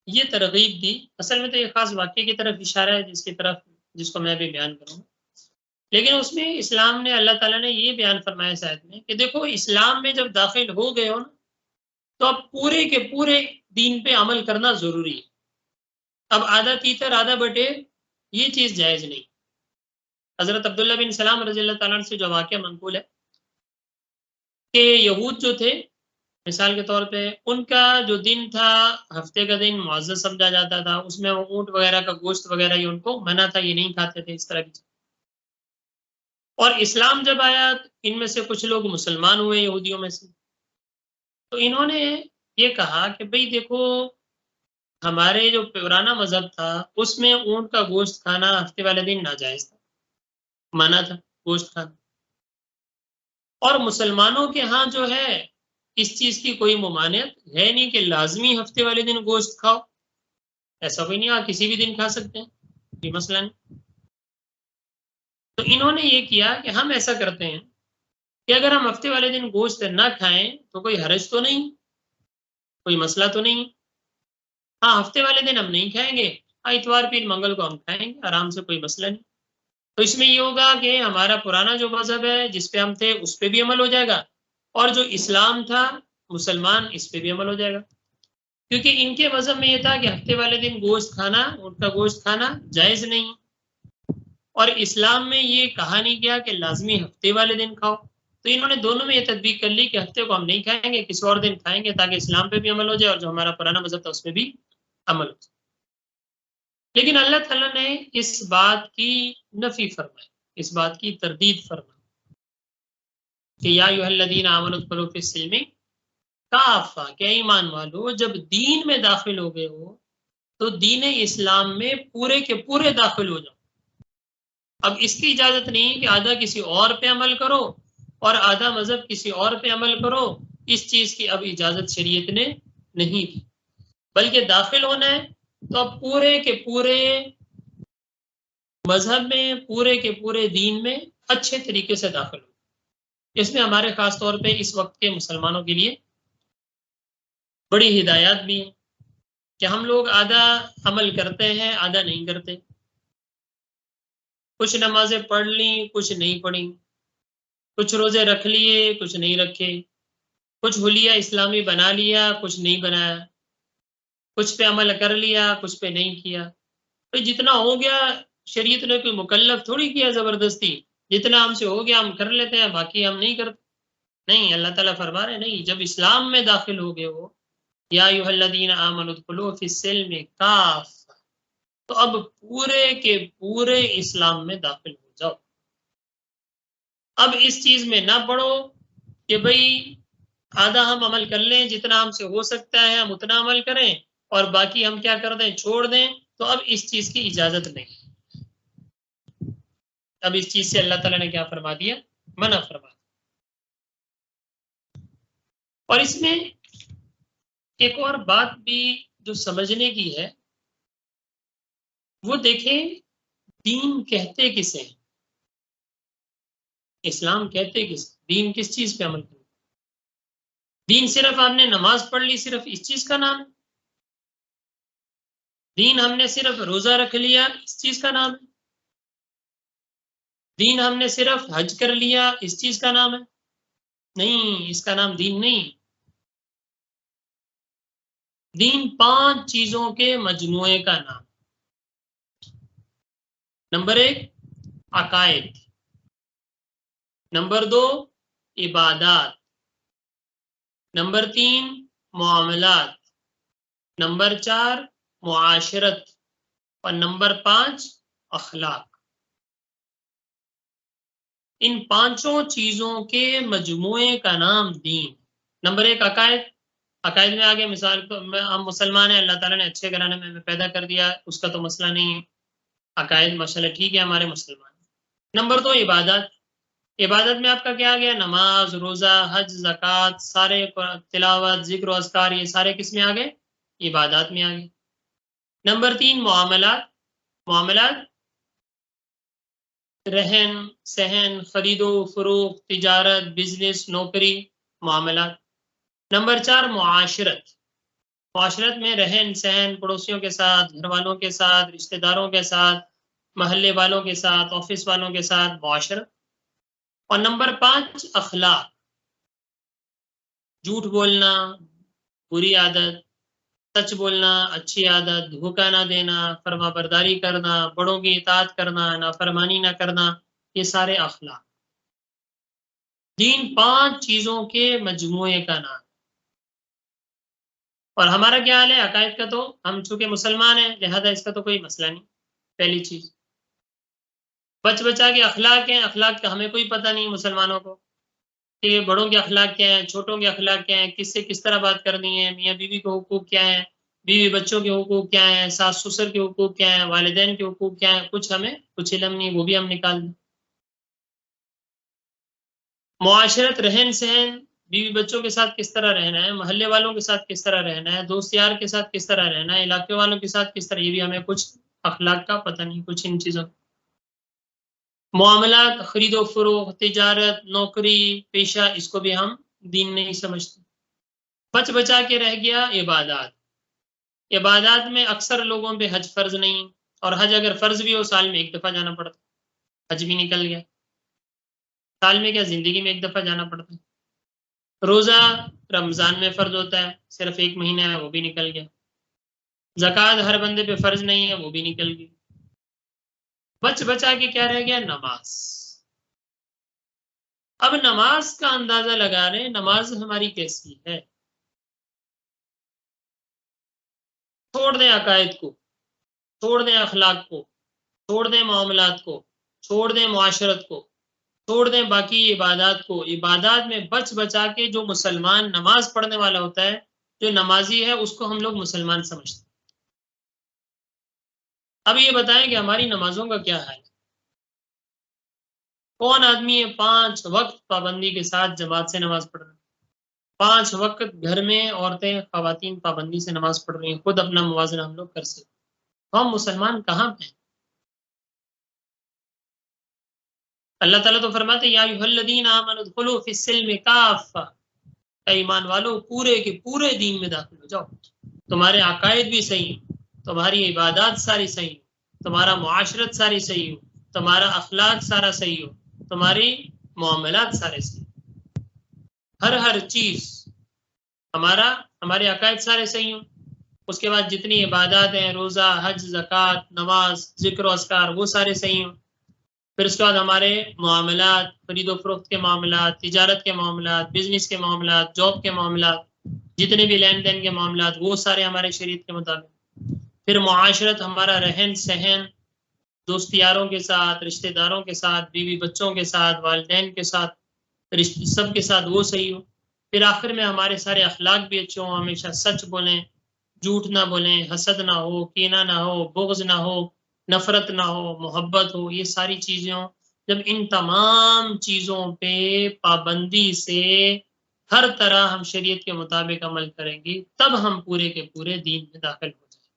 یہ ترغیب دی، اصل میں تو یہ خاص واقعے کی طرف اشارہ ہے جس کو میں بھی بیان کروں گا، لیکن اس میں اسلام نے، اللہ تعالیٰ نے یہ بیان فرمایا اس آیت میں کہ دیکھو، اسلام میں جب داخل ہو گئے ہو نا، تو اب پورے کے پورے دین پہ عمل کرنا ضروری ہے۔ اب آدھا تیتر آدھا بٹے یہ چیز جائز نہیں۔ حضرت عبداللہ بن سلام رضی اللہ تعالیٰ عنہ سے جو واقعہ منقول ہے کہ یہود جو تھے، مثال کے طور پہ ان کا جو دن تھا، ہفتے کا دن معزز سمجھا جاتا تھا، اس میں وہ اونٹ وغیرہ کا گوشت وغیرہ یہ ان کو منع تھا، یہ نہیں کھاتے تھے اس طرح کی۔ اور اسلام جب آیا، ان میں سے کچھ لوگ مسلمان ہوئے یہودیوں میں سے، تو انہوں نے یہ کہا کہ بھئی دیکھو، ہمارے جو پرانا مذہب تھا اس میں اونٹ کا گوشت کھانا ہفتے والے دن ناجائز تھا، منع تھا گوشت کھانا، اور مسلمانوں کے ہاں جو ہے اس چیز کی کوئی ممانعت ہے نہیں کہ لازمی ہفتے والے دن گوشت کھاؤ، ایسا کوئی نہیں، آپ کسی بھی دن کھا سکتے ہیں، کوئی مسئلہ نہیں۔ تو انہوں نے یہ کیا کہ ہم ایسا کرتے ہیں کہ اگر ہم ہفتے والے دن گوشت نہ کھائیں تو کوئی حرج تو نہیں، کوئی مسئلہ تو نہیں، ہاں ہفتے والے دن ہم نہیں کھائیں گے، اتوار پیر منگل کو ہم کھائیں گے آرام سے، کوئی مسئلہ نہیں۔ تو اس میں یہ ہوگا کہ ہمارا پرانا جو مذہب ہے جس پہ ہم تھے اس پہ بھی عمل ہو جائے گا، اور جو اسلام تھا مسلمان اس پہ بھی عمل ہو جائے گا، کیونکہ ان کے مذہب میں یہ تھا کہ ہفتے والے دن گوشت کھانا، ان کا گوشت کھانا جائز نہیں، اور اسلام میں یہ کہا نہیں گیا کہ لازمی ہفتے والے دن کھاؤ۔ تو انہوں نے دونوں میں یہ تطبیق کر لی کہ ہفتے کو ہم نہیں کھائیں گے، کسی اور دن کھائیں گے، تاکہ اسلام پہ بھی عمل ہو جائے اور جو ہمارا پرانا مذہب تھا اس پہ بھی عمل ہو جائے۔ لیکن اللہ تعالیٰ نے اس بات کی نفی فرمائی، اس بات کی تردید فرمائی کہ یا ایھا الذین آمنوا ادخلوا فی السلم کافہ، کہ ایمان والو جب دین میں داخل ہو گئے ہو تو دین اسلام میں پورے کے پورے داخل ہو جاؤ۔ اب اس کی اجازت نہیں کہ آدھا کسی اور پہ عمل کرو اور آدھا مذہب کسی اور پہ عمل کرو، اس چیز کی اب اجازت شریعت نے نہیں دی، بلکہ داخل ہونا ہے تو اب پورے کے پورے مذہب میں، پورے کے پورے دین میں اچھے طریقے سے داخل ہو۔ اس میں ہمارے خاص طور پہ اس وقت کے مسلمانوں کے لیے بڑی ہدایات بھی ہیں کہ ہم لوگ آدھا عمل کرتے ہیں آدھا نہیں کرتے، کچھ نمازیں پڑھ لیں کچھ نہیں پڑھیں، کچھ روزے رکھ لیے کچھ نہیں رکھے، کچھ حلیہ اسلامی بنا لیا کچھ نہیں بنایا، کچھ پہ عمل کر لیا کچھ پہ نہیں کیا۔ تو جتنا ہو گیا شریعت نے کوئی مکلف تھوڑی کیا زبردستی، جتنا ہم سے ہو گیا ہم کر لیتے ہیں باقی ہم نہیں کرتے۔ نہیں، اللہ تعالیٰ فرما رہے نہیں، جب اسلام میں داخل ہو گئے ہو یا ایھا الذین آمنوا ادخلوا فی السلم کافہ، تو اب پورے کے پورے اسلام میں داخل ہو جاؤ۔ اب اس چیز میں نہ پڑو کہ بھئی آدھا ہم عمل کر لیں، جتنا ہم سے ہو سکتا ہے ہم اتنا عمل کریں اور باقی ہم کیا کر دیں، چھوڑ دیں، تو اب اس چیز کی اجازت نہیں۔ اب اس چیز سے اللہ تعالیٰ نے کیا فرما دیا، منع فرما دیا۔ اور اس میں ایک اور بات بھی جو سمجھنے کی ہے وہ دیکھیں، دین کہتے کسے ہیں، اسلام کہتے کس، دین کس چیز پہ عمل کرنا؟ دین صرف آپ نے نماز پڑھ لی صرف اس چیز کا نام ہے؟ دین ہم نے صرف روزہ رکھ لیا اس چیز کا نام ہے؟ دین ہم نے صرف حج کر لیا اس چیز کا نام ہے؟ نہیں، اس کا نام دین نہیں۔ دین 5 چیزوں کے مجموعے کا نام۔ نمبر 1 عقائد، نمبر 2 عبادات، نمبر 3 معاملات، نمبر 4 معاشرت، اور نمبر 5 اخلاق۔ ان 5 چیزوں کے مجموعے کا نام دین۔ نمبر 1 عقائد، عقائد میں آگے مثال ہم مسلمان ہیں، اللہ تعالیٰ نے اچھے گھرانے میں پیدا کر دیا، اس کا تو مسئلہ نہیں ہے، عقائد ماشاءاللہ ٹھیک ہے ہمارے مسلمان۔ نمبر 2 عبادت، عبادت میں آپ کا کیا آ گیا، نماز، روزہ، حج، زکوٰۃ، سارے تلاوت، ذکر و اذکار، یہ سارے کس میں آ گئے، عبادات میں آ گئے۔ نمبر 3 معاملات، معاملات رہن سہن، خرید و فروخت، تجارت، بزنس، نوکری، معاملات۔ نمبر 4 معاشرت، معاشرت میں رہن سہن، پڑوسیوں کے ساتھ، گھر والوں کے ساتھ، رشتہ داروں کے ساتھ، محلے والوں کے ساتھ، آفس والوں کے ساتھ، معاشرت۔ اور نمبر 5 اخلاق، جھوٹ بولنا بری عادت، سچ بولنا اچھی عادت، دھوکہ نہ دینا، فرما برداری کرنا، بڑوں کی اطاعت کرنا، نافرمانی نہ کرنا، یہ سارے اخلاق۔ دین 5 چیزوں کے مجموعے کا نام۔ اور ہمارا کیا حال ہے عقائد کا، تو ہم چونکہ مسلمان ہیں لہذا اس کا تو کوئی مسئلہ نہیں، پہلی چیز۔ بچ بچا کے اخلاق ہیں، اخلاق کا ہمیں کوئی پتہ نہیں مسلمانوں کو کہ بڑوں کے اخلاق کیا ہیں، چھوٹوں کے اخلاق کیا ہیں، کس سے کس طرح بات کرنی ہے، میاں بیوی کے حقوق کیا ہیں، بیوی بچوں کے حقوق کیا ہیں، ساس سسر کے حقوق کیا ہیں، والدین کے حقوق کیا ہیں، کچھ ہمیں کچھ علم نہیں، وہ بھی ہم نکال دیں۔ معاشرت رہن سہن، بیوی بچوں کے ساتھ کس طرح رہنا ہے، محلے والوں کے ساتھ کس طرح رہنا ہے، دوست یار کے ساتھ کس طرح رہنا ہے، علاقے والوں کے ساتھ کس طرح، یہ بھی ہمیں کچھ اخلاق کا پتہ نہیں، کچھ ان چیزوں۔ معاملات خرید و فروخت، تجارت، نوکری پیشہ، اس کو بھی ہم دین نہیں سمجھتے۔ بچ بچا کے رہ گیا عبادات، عبادات میں اکثر لوگوں پہ حج فرض نہیں، اور حج اگر فرض بھی ہو سال میں 1 دفعہ جانا پڑتا، حج بھی نکل گیا، سال میں کیا زندگی میں 1 دفعہ جانا پڑتا ہے۔ روزہ رمضان میں فرض ہوتا ہے، صرف 1 مہینہ ہے وہ بھی نکل گیا۔ زکوٰۃ ہر بندے پہ فرض نہیں ہے، وہ بھی نکل گئی۔ بچ بچا کے کیا رہ گیا، نماز۔ اب نماز کا اندازہ لگا رہے ہیں، نماز ہماری کیسی ہے۔ چھوڑ دیں عقائد کو، چھوڑ دیں اخلاق کو، چھوڑ دیں معاملات کو، چھوڑ دیں معاشرت کو، چھوڑ دیں باقی عبادات کو. عبادات میں بچ بچا کے جو مسلمان نماز پڑھنے والا ہوتا ہے، جو نمازی ہے، اس کو ہم لوگ مسلمان سمجھتے ہیں. اب یہ بتائیں کہ ہماری نمازوں کا کیا حال ہے؟ کون آدمی ہے 5 وقت پابندی کے ساتھ جماعت سے نماز پڑھ رہا ہے؟ 5 وقت گھر میں عورتیں خواتین پابندی سے نماز پڑھ رہی ہیں، خود اپنا موازنہ ہم لوگ کر سکتے. ہم مسلمان کہاں پہ ہیں؟ اللہ تعالیٰ تو فرماتے ہیں یا ایھا الذین آمنوا ادخلوا فی السلم کافہ، اے ایمان والو پورے کے پورے دین میں داخل ہو جاؤ. تمہارے عقائد بھی صحیح ہو، تمہاری عبادات ساری صحیح ہو، تمہارا معاشرت ساری صحیح ہو، تمہارا اخلاق سارا صحیح ہو، تمہاری معاملات سارے صحیح ہو، ہر چیز ہمارے عقائد سارے صحیح ہوں. اس کے بعد جتنی عبادات ہیں، روزہ، حج، زکوٰۃ، نماز، ذکر و اذکار، وہ سارے صحیح ہوں. پھر اس کے بعد ہمارے معاملات، خرید و فروخت کے معاملات، تجارت کے معاملات، بزنس کے معاملات، جاب کے معاملات، جتنے بھی لین دین کے معاملات، وہ سارے ہمارے شریعت کے مطابق. پھر معاشرت، ہمارا رہن سہن، دوست یاروں کے ساتھ، رشتہ داروں کے ساتھ، بیوی بچوں کے ساتھ، والدین کے ساتھ، سب کے ساتھ وہ صحیح ہو. پھر آخر میں ہمارے سارے اخلاق بھی اچھے ہوں، ہمیشہ سچ بولیں، جھوٹ نہ بولیں، حسد نہ ہو، کینہ نہ ہو، بغض نہ ہو، نفرت نہ ہو، محبت ہو، یہ ساری چیزیں ہوں. جب ان تمام چیزوں پہ پابندی سے ہر طرح ہم شریعت کے مطابق عمل کریں گے، تب ہم پورے کے پورے دین میں داخل ہو جائیں.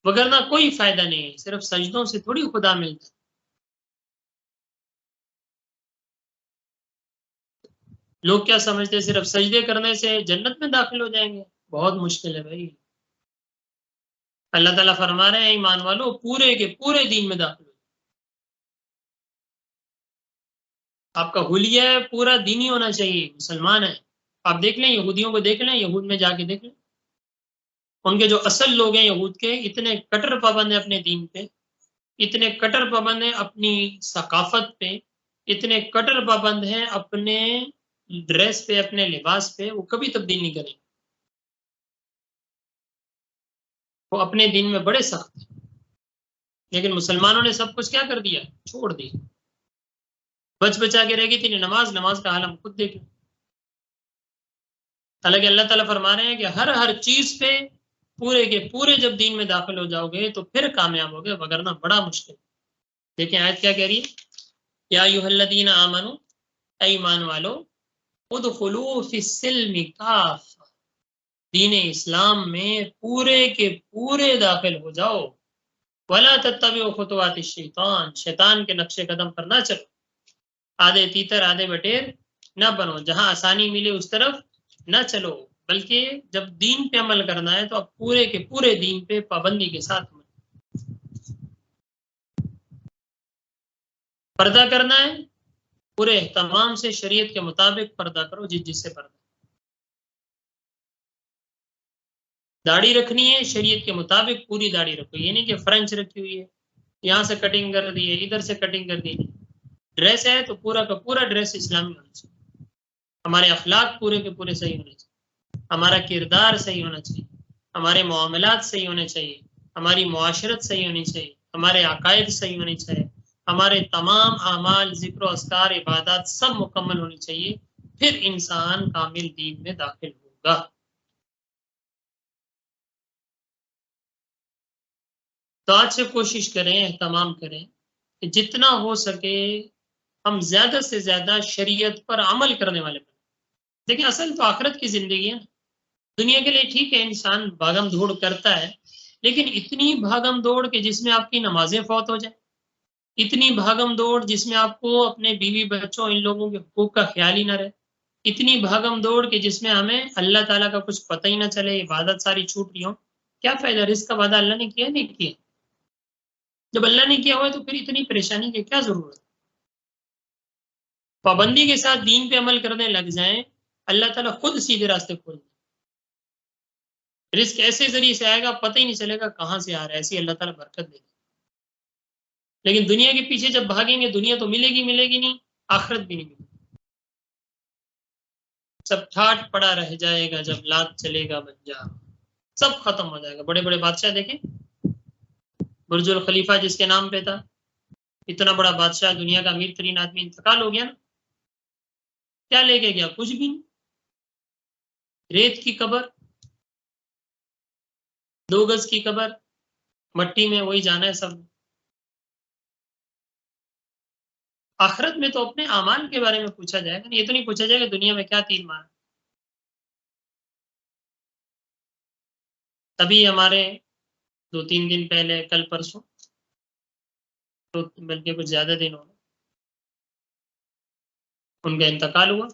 وگرنہ کوئی فائدہ نہیں ہے، صرف سجدوں سے تھوڑی خدا ملتا ہے. لوگ کیا سمجھتے ہیں صرف سجدے کرنے سے جنت میں داخل ہو جائیں گے؟ بہت مشکل ہے بھائی. اللہ تعالیٰ فرما رہے ہیں ایمان والو پورے کے پورے دین میں داخل ہو. آپ کا حلیہ پورا دینی ہونا چاہیے، مسلمان ہے. آپ دیکھ لیں یہودیوں کو، دیکھ لیں یہود میں جا کے دیکھ لیں، ان کے جو اصل لوگ ہیں یہود کے، اتنے کٹر پابند ہیں اپنے دین پہ، اتنے کٹر پابند ہیں اپنی ثقافت پہ، اتنے کٹر پابند ہیں اپنے ڈریس پہ، اپنے لباس پہ، وہ کبھی تبدیل نہیں کریں. وہ اپنے دین میں بڑے سخت ہیں. لیکن مسلمانوں نے سب کچھ کیا کر دیا؟ چھوڑ دیا. بچ بچا کے رہ گئی تھی نماز کا حال ہم خود دیکھیں. حالانکہ اللہ تعالیٰ فرما رہے ہیں کہ ہر چیز پہ پورے کے پورے جب دین میں داخل ہو جاؤ گے تو پھر کامیاب ہوگے، وگرنہ بڑا مشکل. دیکھیں آیت کیا کہہ رہی ہے، یا ایھا الذین آمنوا، اے ایمان والو، ادخلوا فی السلم کافہ، دین اسلام میں پورے کے پورے داخل ہو جاؤ. ولا تتبعوا خطوات الشیطان، شیطان کے نقش قدم پر نہ چلو. آدھے تیتر آدھے بٹیر نہ بنو، جہاں آسانی ملے اس طرف نہ چلو، بلکہ جب دین پہ عمل کرنا ہے تو اب پورے کے پورے دین پہ پابندی کے ساتھ عمل. پردہ کرنا ہے پورے اہتمام سے شریعت کے مطابق پردہ کرو، جس سے پردہ. داڑھی رکھنی ہے شریعت کے مطابق پوری داڑھی رکھو، یہ نہیں کہ فرنچ رکھی ہوئی ہے، یہاں سے کٹنگ کر دی ہے، ادھر سے کٹنگ کر دی ہے. ڈریس ہے تو پورا کا پورا ڈریس اسلامی ہونا چاہیے. ہمارے اخلاق پورے کے پورے صحیح ہونے چاہیے، ہمارا کردار صحیح ہونا چاہیے، ہمارے معاملات صحیح ہونے چاہیے، ہماری معاشرت صحیح ہونی چاہیے، ہمارے عقائد صحیح ہونے چاہیے، ہمارے تمام اعمال، ذکر و اذکار، عبادات سب مکمل ہونی چاہیے. پھر انسان کامل دین میں داخل ہوگا. تو آج سے کوشش کریں، اہتمام کریں کہ جتنا ہو سکے ہم زیادہ سے زیادہ شریعت پر عمل کرنے والے بنیں. دیکھیں اصل تو آخرت کی زندگی ہے. دنیا کے لیے ٹھیک ہے انسان بھاگم دھوڑ کرتا ہے، لیکن اتنی بھاگم دوڑ کہ جس میں آپ کی نمازیں فوت ہو جائیں، اتنی بھاگم دوڑ جس میں آپ کو اپنے بیوی بچوں ان لوگوں کے حقوق کا خیال ہی نہ رہے، اتنی بھاگم دوڑ کہ جس میں ہمیں اللہ تعالیٰ کا کچھ پتہ ہی نہ چلے، عبادت ساری چھوٹ رہی ہوں. کیا فائدہ؟ رزق کا وعدہ اللہ نے کیا نہیں کیا؟ جب اللہ نے کیا ہوا ہے تو پھر اتنی پریشانی کی کیا ضرورت؟ پابندی کے ساتھ دین پہ عمل کرنے لگ جائیں، اللہ تعالیٰ خود سیدھے راستے کھول دیں. رزق ایسے ذریعے سے آئے گا پتہ ہی نہیں چلے گا کہاں سے آ رہا ہے، ایسی اللہ تعالیٰ برکت دے گا. لیکن دنیا کے پیچھے جب بھاگیں گے، دنیا تو ملے گی نہیں، آخرت بھی نہیں ملے گی. سب ٹھاٹ پڑا رہ جائے گا جب لات چلے گا بنجا، سب ختم ہو جائے گا. بڑے بڑے بادشاہ دیکھیں، برج الخلیفہ جس کے نام پہ تھا، اتنا بڑا بادشاہ، دنیا کا امیر ترین آدمی، انتقال ہو گیا نا. کیا لے کے گیا؟ کچھ بھی نہیں. ریت کی قبر، 2 گز کی قبر، مٹی میں وہی جانا ہے سب. آخرت میں تو اپنے اعمال کے بارے میں پوچھا جائے گا، یہ تو نہیں پوچھا جائے گا دنیا میں کیا تیر مارا. تبھی ہمارے 2-3 دن پہلے، کل پرسوں، تو بلکہ کچھ زیادہ دن ہو گئے، ان کا انتقال ہوا.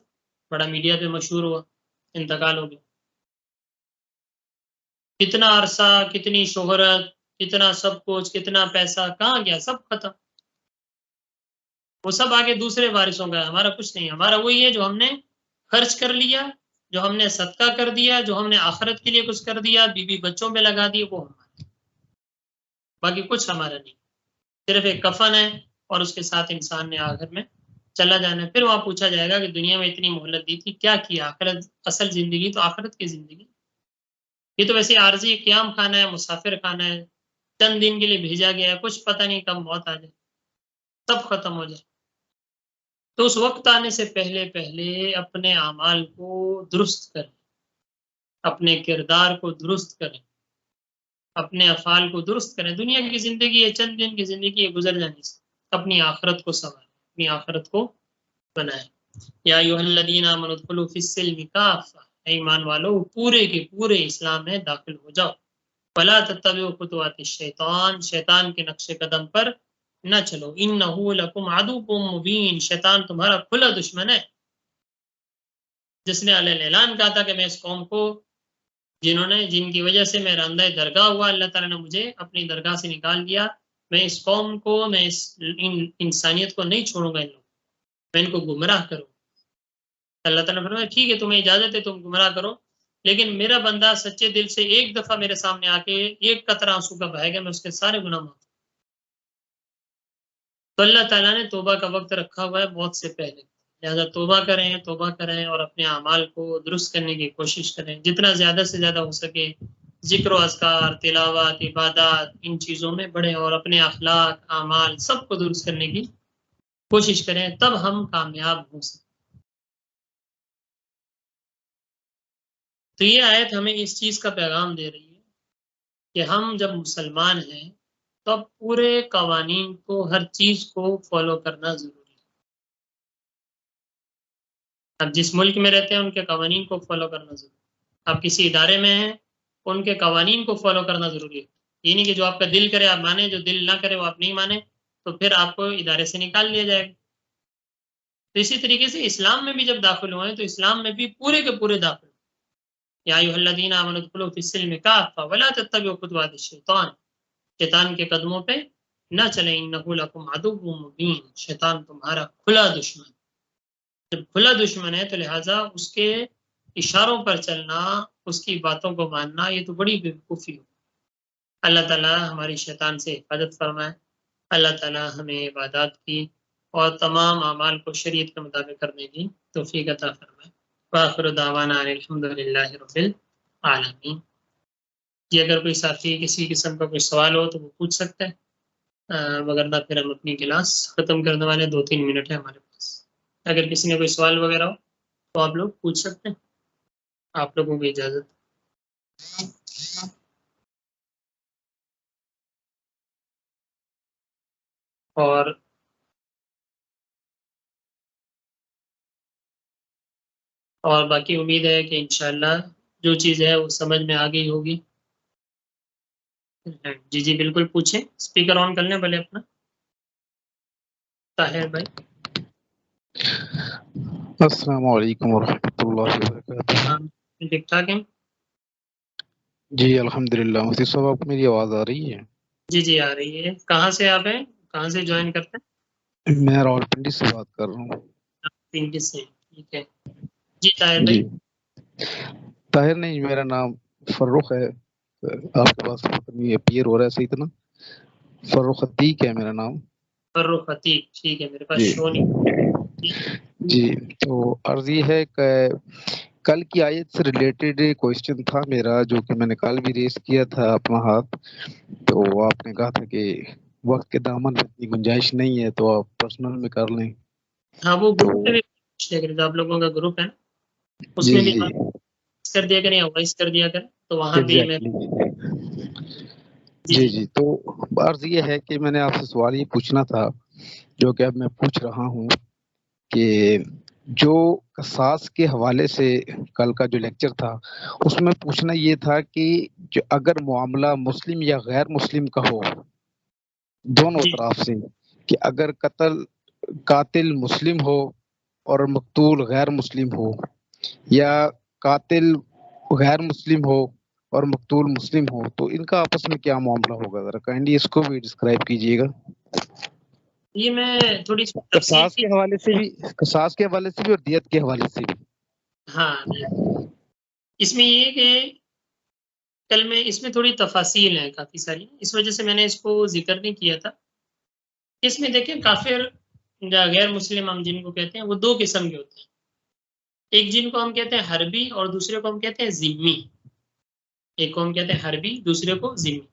بڑا میڈیا پہ مشہور ہوا، انتقال ہو گیا. کتنا عرصہ، کتنی شہرت، کتنا سب کچھ، کتنا پیسہ کہاں گیا؟ سب ختم. وہ سب آگے دوسرے وارثوں کا ہے، ہمارا کچھ نہیں. ہمارا وہی ہے جو ہم نے خرچ کر لیا، جو ہم نے صدقہ کر دیا، جو ہم نے آخرت کے لیے کچھ کر دیا، بیوی بچوں میں لگا دی، وہ ہمارا. باقی کچھ ہمارا نہیں. صرف ایک کفن ہے اور اس کے ساتھ انسان نے آخر میں چلا جانا ہے. پھر وہاں پوچھا جائے گا کہ دنیا میں اتنی مہلت دی تھی، کیا کیا؟ آخرت، اصل زندگی تو آخرت کی زندگی. یہ تو ویسے عارضی قیام خانہ ہے، مسافر خانہ ہے، چند دن کے لیے بھیجا گیا ہے، کچھ پتہ نہیں کب موت آ جائے، سب ختم ہو جائے. تو اس وقت آنے سے پہلے پہلے اپنے اعمال کو درست کریں، اپنے کردار کو درست کریں، اپنے افعال کو درست کریں. دنیا کی زندگی ہے، چند دن کی زندگی ہے، گزر جانے سے. اپنی آخرت کو سنواریں، اپنی آخرت کو بنائیں. یا ایھا الذین آمنوا ادخلوا فی السلم کافۃ، اے ایمان والو پورے کے پورے اسلام میں داخل ہو جاؤ. ولا تتبعوا خطوات الشیطان، شیطان کے نقش قدم پر نہ چلو. انہ لکم عدو مبین، شیطان تمہارا کھلا دشمن ہے. جس نے علیہ اعلان کہا تھا کہ میں اس قوم کو، جن کی وجہ سے میں راندہ درگاہ ہوا، اللہ تعالیٰ نے مجھے اپنی درگاہ سے نکال دیا، میں اس قوم کو، میں اس انسانیت کو نہیں چھوڑوں گا، ان لوگ میں ان کو گمراہ کروں. اللہ تعالیٰ نے فرمایا ٹھیک ہے، تمہیں اجازت ہے، تم گمراہ کرو، لیکن میرا بندہ سچے دل سے ایک دفعہ میرے سامنے آ کے ایک قطرہ آنسو کا بہائے گا، میں اس کے سارے گناہ معاف. تو اللہ تعالیٰ نے توبہ کا وقت رکھا ہوا ہے موت سے پہلے. لہٰذا توبہ کریں اور اپنے اعمال کو درست کرنے کی کوشش کریں. جتنا زیادہ سے زیادہ ہو سکے ذکر و اذکار، تلاوت، عبادات، ان چیزوں میں بڑھیں اور اپنے اخلاق، اعمال سب کو درست کرنے کی کوشش کریں، تب ہم کامیاب ہو سکیں. تو یہ آیت ہمیں اس چیز کا پیغام دے رہی ہے کہ ہم جب مسلمان ہیں تو اب پورے قوانین کو، ہر چیز کو فالو کرنا ضروری ہے. اب جس ملک میں رہتے ہیں ان کے قوانین کو فالو کرنا ضروری ہے. آپ کسی ادارے میں ہیں، ان کے قوانین کو فالو کرنا ضروری ہے. یہ نہیں کہ جو آپ کا دل کرے آپ مانیں، جو دل نہ کرے وہ آپ نہیں مانیں، تو پھر آپ کو ادارے سے نکال لیا جائے گا. تو اسی طریقے سے اسلام میں بھی جب داخل ہوئے تو اسلام میں بھی پورے کے پورے داخل. یا ایھا الذین آمنوا ادخلوا فی السلم کافۃ ولا تتبعوا خطوات الشیطان، شیطان کے قدموں پہ نہ چلیں. انہ لکم عدو مبین، شیطان تمہارا کھلا دشمن. جب کھلا دشمن ہے تو لہٰذا اس کے اشاروں پر چلنا، اس کی باتوں کو ماننا، یہ تو بڑی بیوقوفی ہو. اللہ تعالیٰ ہماری شیطان سے حفاظت فرمائے. اللہ تعالیٰ ہمیں عبادات کی اور تمام اعمال کو شریعت کے مطابق کرنے کی توفیق عطا فرمائے. وآخر دعوانا الحمدللہ رب العالمین. جی اگر کوئی ساتھی کسی قسم کا کوئی سوال ہو تو وہ پوچھ سکتے ہیں، وگرنہ پھر ہم اپنی کلاس ختم کرنے والے. 2-3 منٹ ہے ہمارے پاس. اگر کسی نے کوئی سوال وغیرہ ہو تو آپ لوگ پوچھ سکتے ہیں. آپ لوگوں کی اجازت. اور باقی امید ہے کہ انشاءاللہ جو چیز ہے وہ سمجھ میں آ گئی ہوگی. جی بالکل پوچھیں. اسپیکر آن کر لیں پہلے اپنا. طاہر بھائی. السلام علیکم ورحمۃ اللہ وبرکاتہ. ٹھیک ٹھاک ہیں؟ جی الحمدللہ. مفتی صاحب آپ کو میری آواز آ رہی ہے؟ جی آ رہی ہے. کہاں سے آپ ہیں؟ کہاں سے جوائن کرتے ہیں؟ میں راولپنڈی سے بات کر رہا ہوں. پنڈی سے. ٹھیک ہے جی طاہر جی بھائی. طاہر نہیں، میرا نام فروخ ہے. آپ کے پاس اپیئر ہو رہا ہے صحیح اتنا. فروخ عتیق ہے میرا نام. فروخ عتیق. ٹھیک ہے، میرے پاس جی شو نہیں. جی تو عرض یہ ہے کہ کل کی آیت سے ریلیٹڈ کوشچن تھا میرا، جو کہ میں نے کل بھی ریز کیا تھا اپنا ہاتھ، تو آپ نے کہا تھا کہ وقت کے دامن میں اتنی گنجائش نہیں ہے تو آپ پرسنل میں کر لیں. ہاں وہ تو گروپ پہ بھی پوچھ لیا کریں، جو آپ لوگوں کا گروپ ہے نا اس جی میں بھی جی آپ کر دیا کریں یا وائس کر دیا کریں، تو وہاں بھی میں ایگزیکٹلی. جی جی جی جی تو عرض یہ ہے کہ میں نے آپ سے سوال یہ پوچھنا تھا جو کہ اب میں پوچھ رہا ہوں، کہ جو قصاص کے حوالے سے کل کا جو لیکچر تھا اس میں پوچھنا یہ تھا کہ جو اگر معاملہ مسلم یا غیر مسلم کا ہو، دونوں جی طرف سے، کہ اگر قاتل مسلم ہو اور مقتول غیر مسلم ہو، یا قاتل غیر مسلم ہو اور مقتول مسلم ہو، تو ان کا آپس میں کیا معاملہ ہوگا؟ ذرا کائنڈلی اس کو بھی ڈسکرائب کیجیے گا. یہ میں تھوڑی سی تفصیل قصاص کے حوالے سے بھی، قصاص کے حوالے سے بھی اور دیت کے حوالے سے بھی. ہاں اس میں یہ کہ کل میں اس میں تھوڑی تفاصیل ہیں کافی ساری، اس وجہ سے میں نے اس کو ذکر نہیں کیا تھا. اس میں دیکھیں کافر یا غیر مسلم ہم جن کو کہتے ہیں وہ دو قسم کے ہوتے ہیں. ایک جن کو ہم کہتے ہیں حربی اور دوسرے کو ہم کہتے ہیں ذمی. ایک کو ہم کہتے ہیں حربی، دوسرے کو ذمی.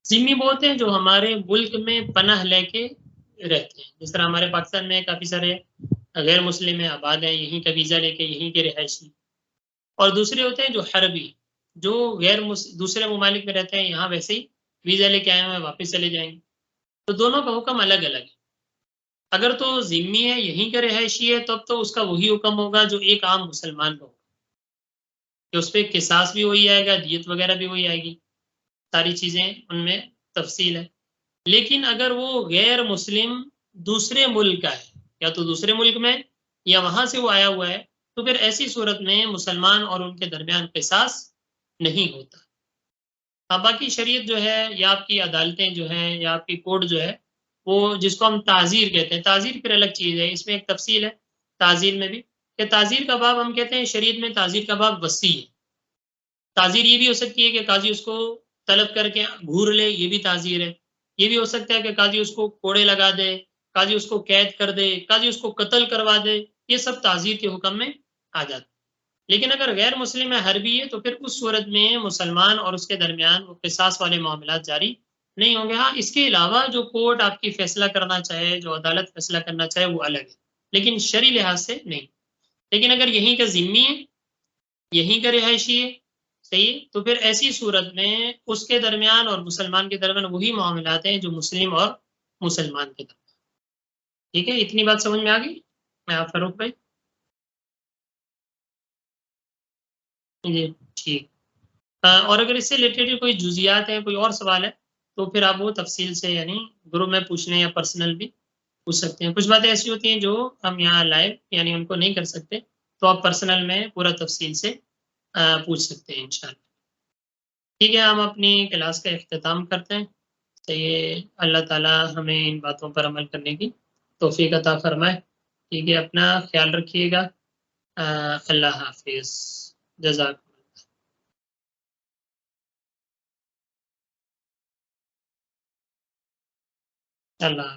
ذمی وہ ہوتے ہیں جو ہمارے ملک میں پناہ لے کے رہتے ہیں، جس طرح ہمارے پاکستان میں کافی سارے غیر مسلم آباد ہیں، یہیں کا ویزا لے کے یہیں کے رہائشی. اور دوسرے ہوتے ہیں جو حربی، جو دوسرے ممالک میں رہتے ہیں، یہاں ویسے ہی ویزا لے کے آئے ہوئے ہیں، واپس چلے جائیں گے. تو دونوں کا حکم الگ الگ ہے. اگر تو ذمی ہے، یہیں کا رہائشی ہے، تب تو اس کا وہی حکم ہوگا جو ایک عام مسلمان کا ہوگا، کہ اس پہ قصاص بھی وہی آئے گا، دیت وغیرہ بھی وہی آئے گی، ساری چیزیں ان میں تفصیل ہے. لیکن اگر وہ غیر مسلم دوسرے ملک کا ہے، یا تو دوسرے ملک میں یا وہاں سے وہ آیا ہوا ہے، تو پھر ایسی صورت میں مسلمان اور ان کے درمیان قصاص نہیں ہوتا. ہاں باقی شریعت جو ہے یا آپ کی عدالتیں جو ہیں یا آپ کی کورٹ جو ہے، وہ جس کو ہم تعزیر کہتے ہیں، تعزیر پھر الگ چیز ہے، اس میں ایک تفصیل ہے تعزیر میں بھی، کہ تعزیر کا باب ہم کہتے ہیں شریعت میں تعزیر کا باب وسیع ہے. تعزیر یہ بھی ہو سکتی ہے کہ قاضی اس کو طلب کر کے گھور لے، یہ بھی تعزیر ہے. یہ بھی ہو سکتا ہے کہ قاضی اس کو کوڑے لگا دے، قاضی اس کو قید کر دے، قاضی اس کو قتل کروا دے. یہ سب تعزیر کے حکم میں آ جاتا. لیکن اگر غیر مسلم ہے، حربی ہے، تو پھر اس صورت میں مسلمان اور اس کے درمیان وہ قصاص والے معاملات جاری نہیں ہوں گے. ہاں اس کے علاوہ جو کورٹ آپ کی فیصلہ کرنا چاہے، جو عدالت فیصلہ کرنا چاہے، وہ الگ ہے، لیکن شرعی لحاظ سے نہیں. لیکن اگر یہیں کا ذمی ہے، یہیں کا رہائشی ہے، صحیح، تو پھر ایسی صورت میں اس کے درمیان اور مسلمان کے درمیان وہی معاملات ہیں جو مسلم اور مسلمان کے درمیان. ٹھیک ہے، اتنی بات سمجھ میں آ گئی؟ میں آپ فاروق بھائی جی ٹھیک. اور اگر اس سے ریلیٹڈ کوئی جزیات ہیں، کوئی اور سوال ہے، تو پھر آپ وہ تفصیل سے یعنی گروپ میں پوچھنے یا پرسنل بھی پوچھ سکتے ہیں. کچھ باتیں ایسی ہوتی ہیں جو ہم یہاں لائیو یعنی ان کو نہیں کر سکتے، تو آپ پرسنل میں پورا تفصیل سے پوچھ سکتے ہیں انشاءاللہ. ٹھیک ہے، ہم اپنی کلاس کا اختتام کرتے ہیں. تو یہ اللہ تعالیٰ ہمیں ان باتوں پر عمل کرنے کی توفیق عطا فرمائے. ٹھیک ہے، اپنا خیال رکھیے گا. اللہ حافظ. جزاک اللہ.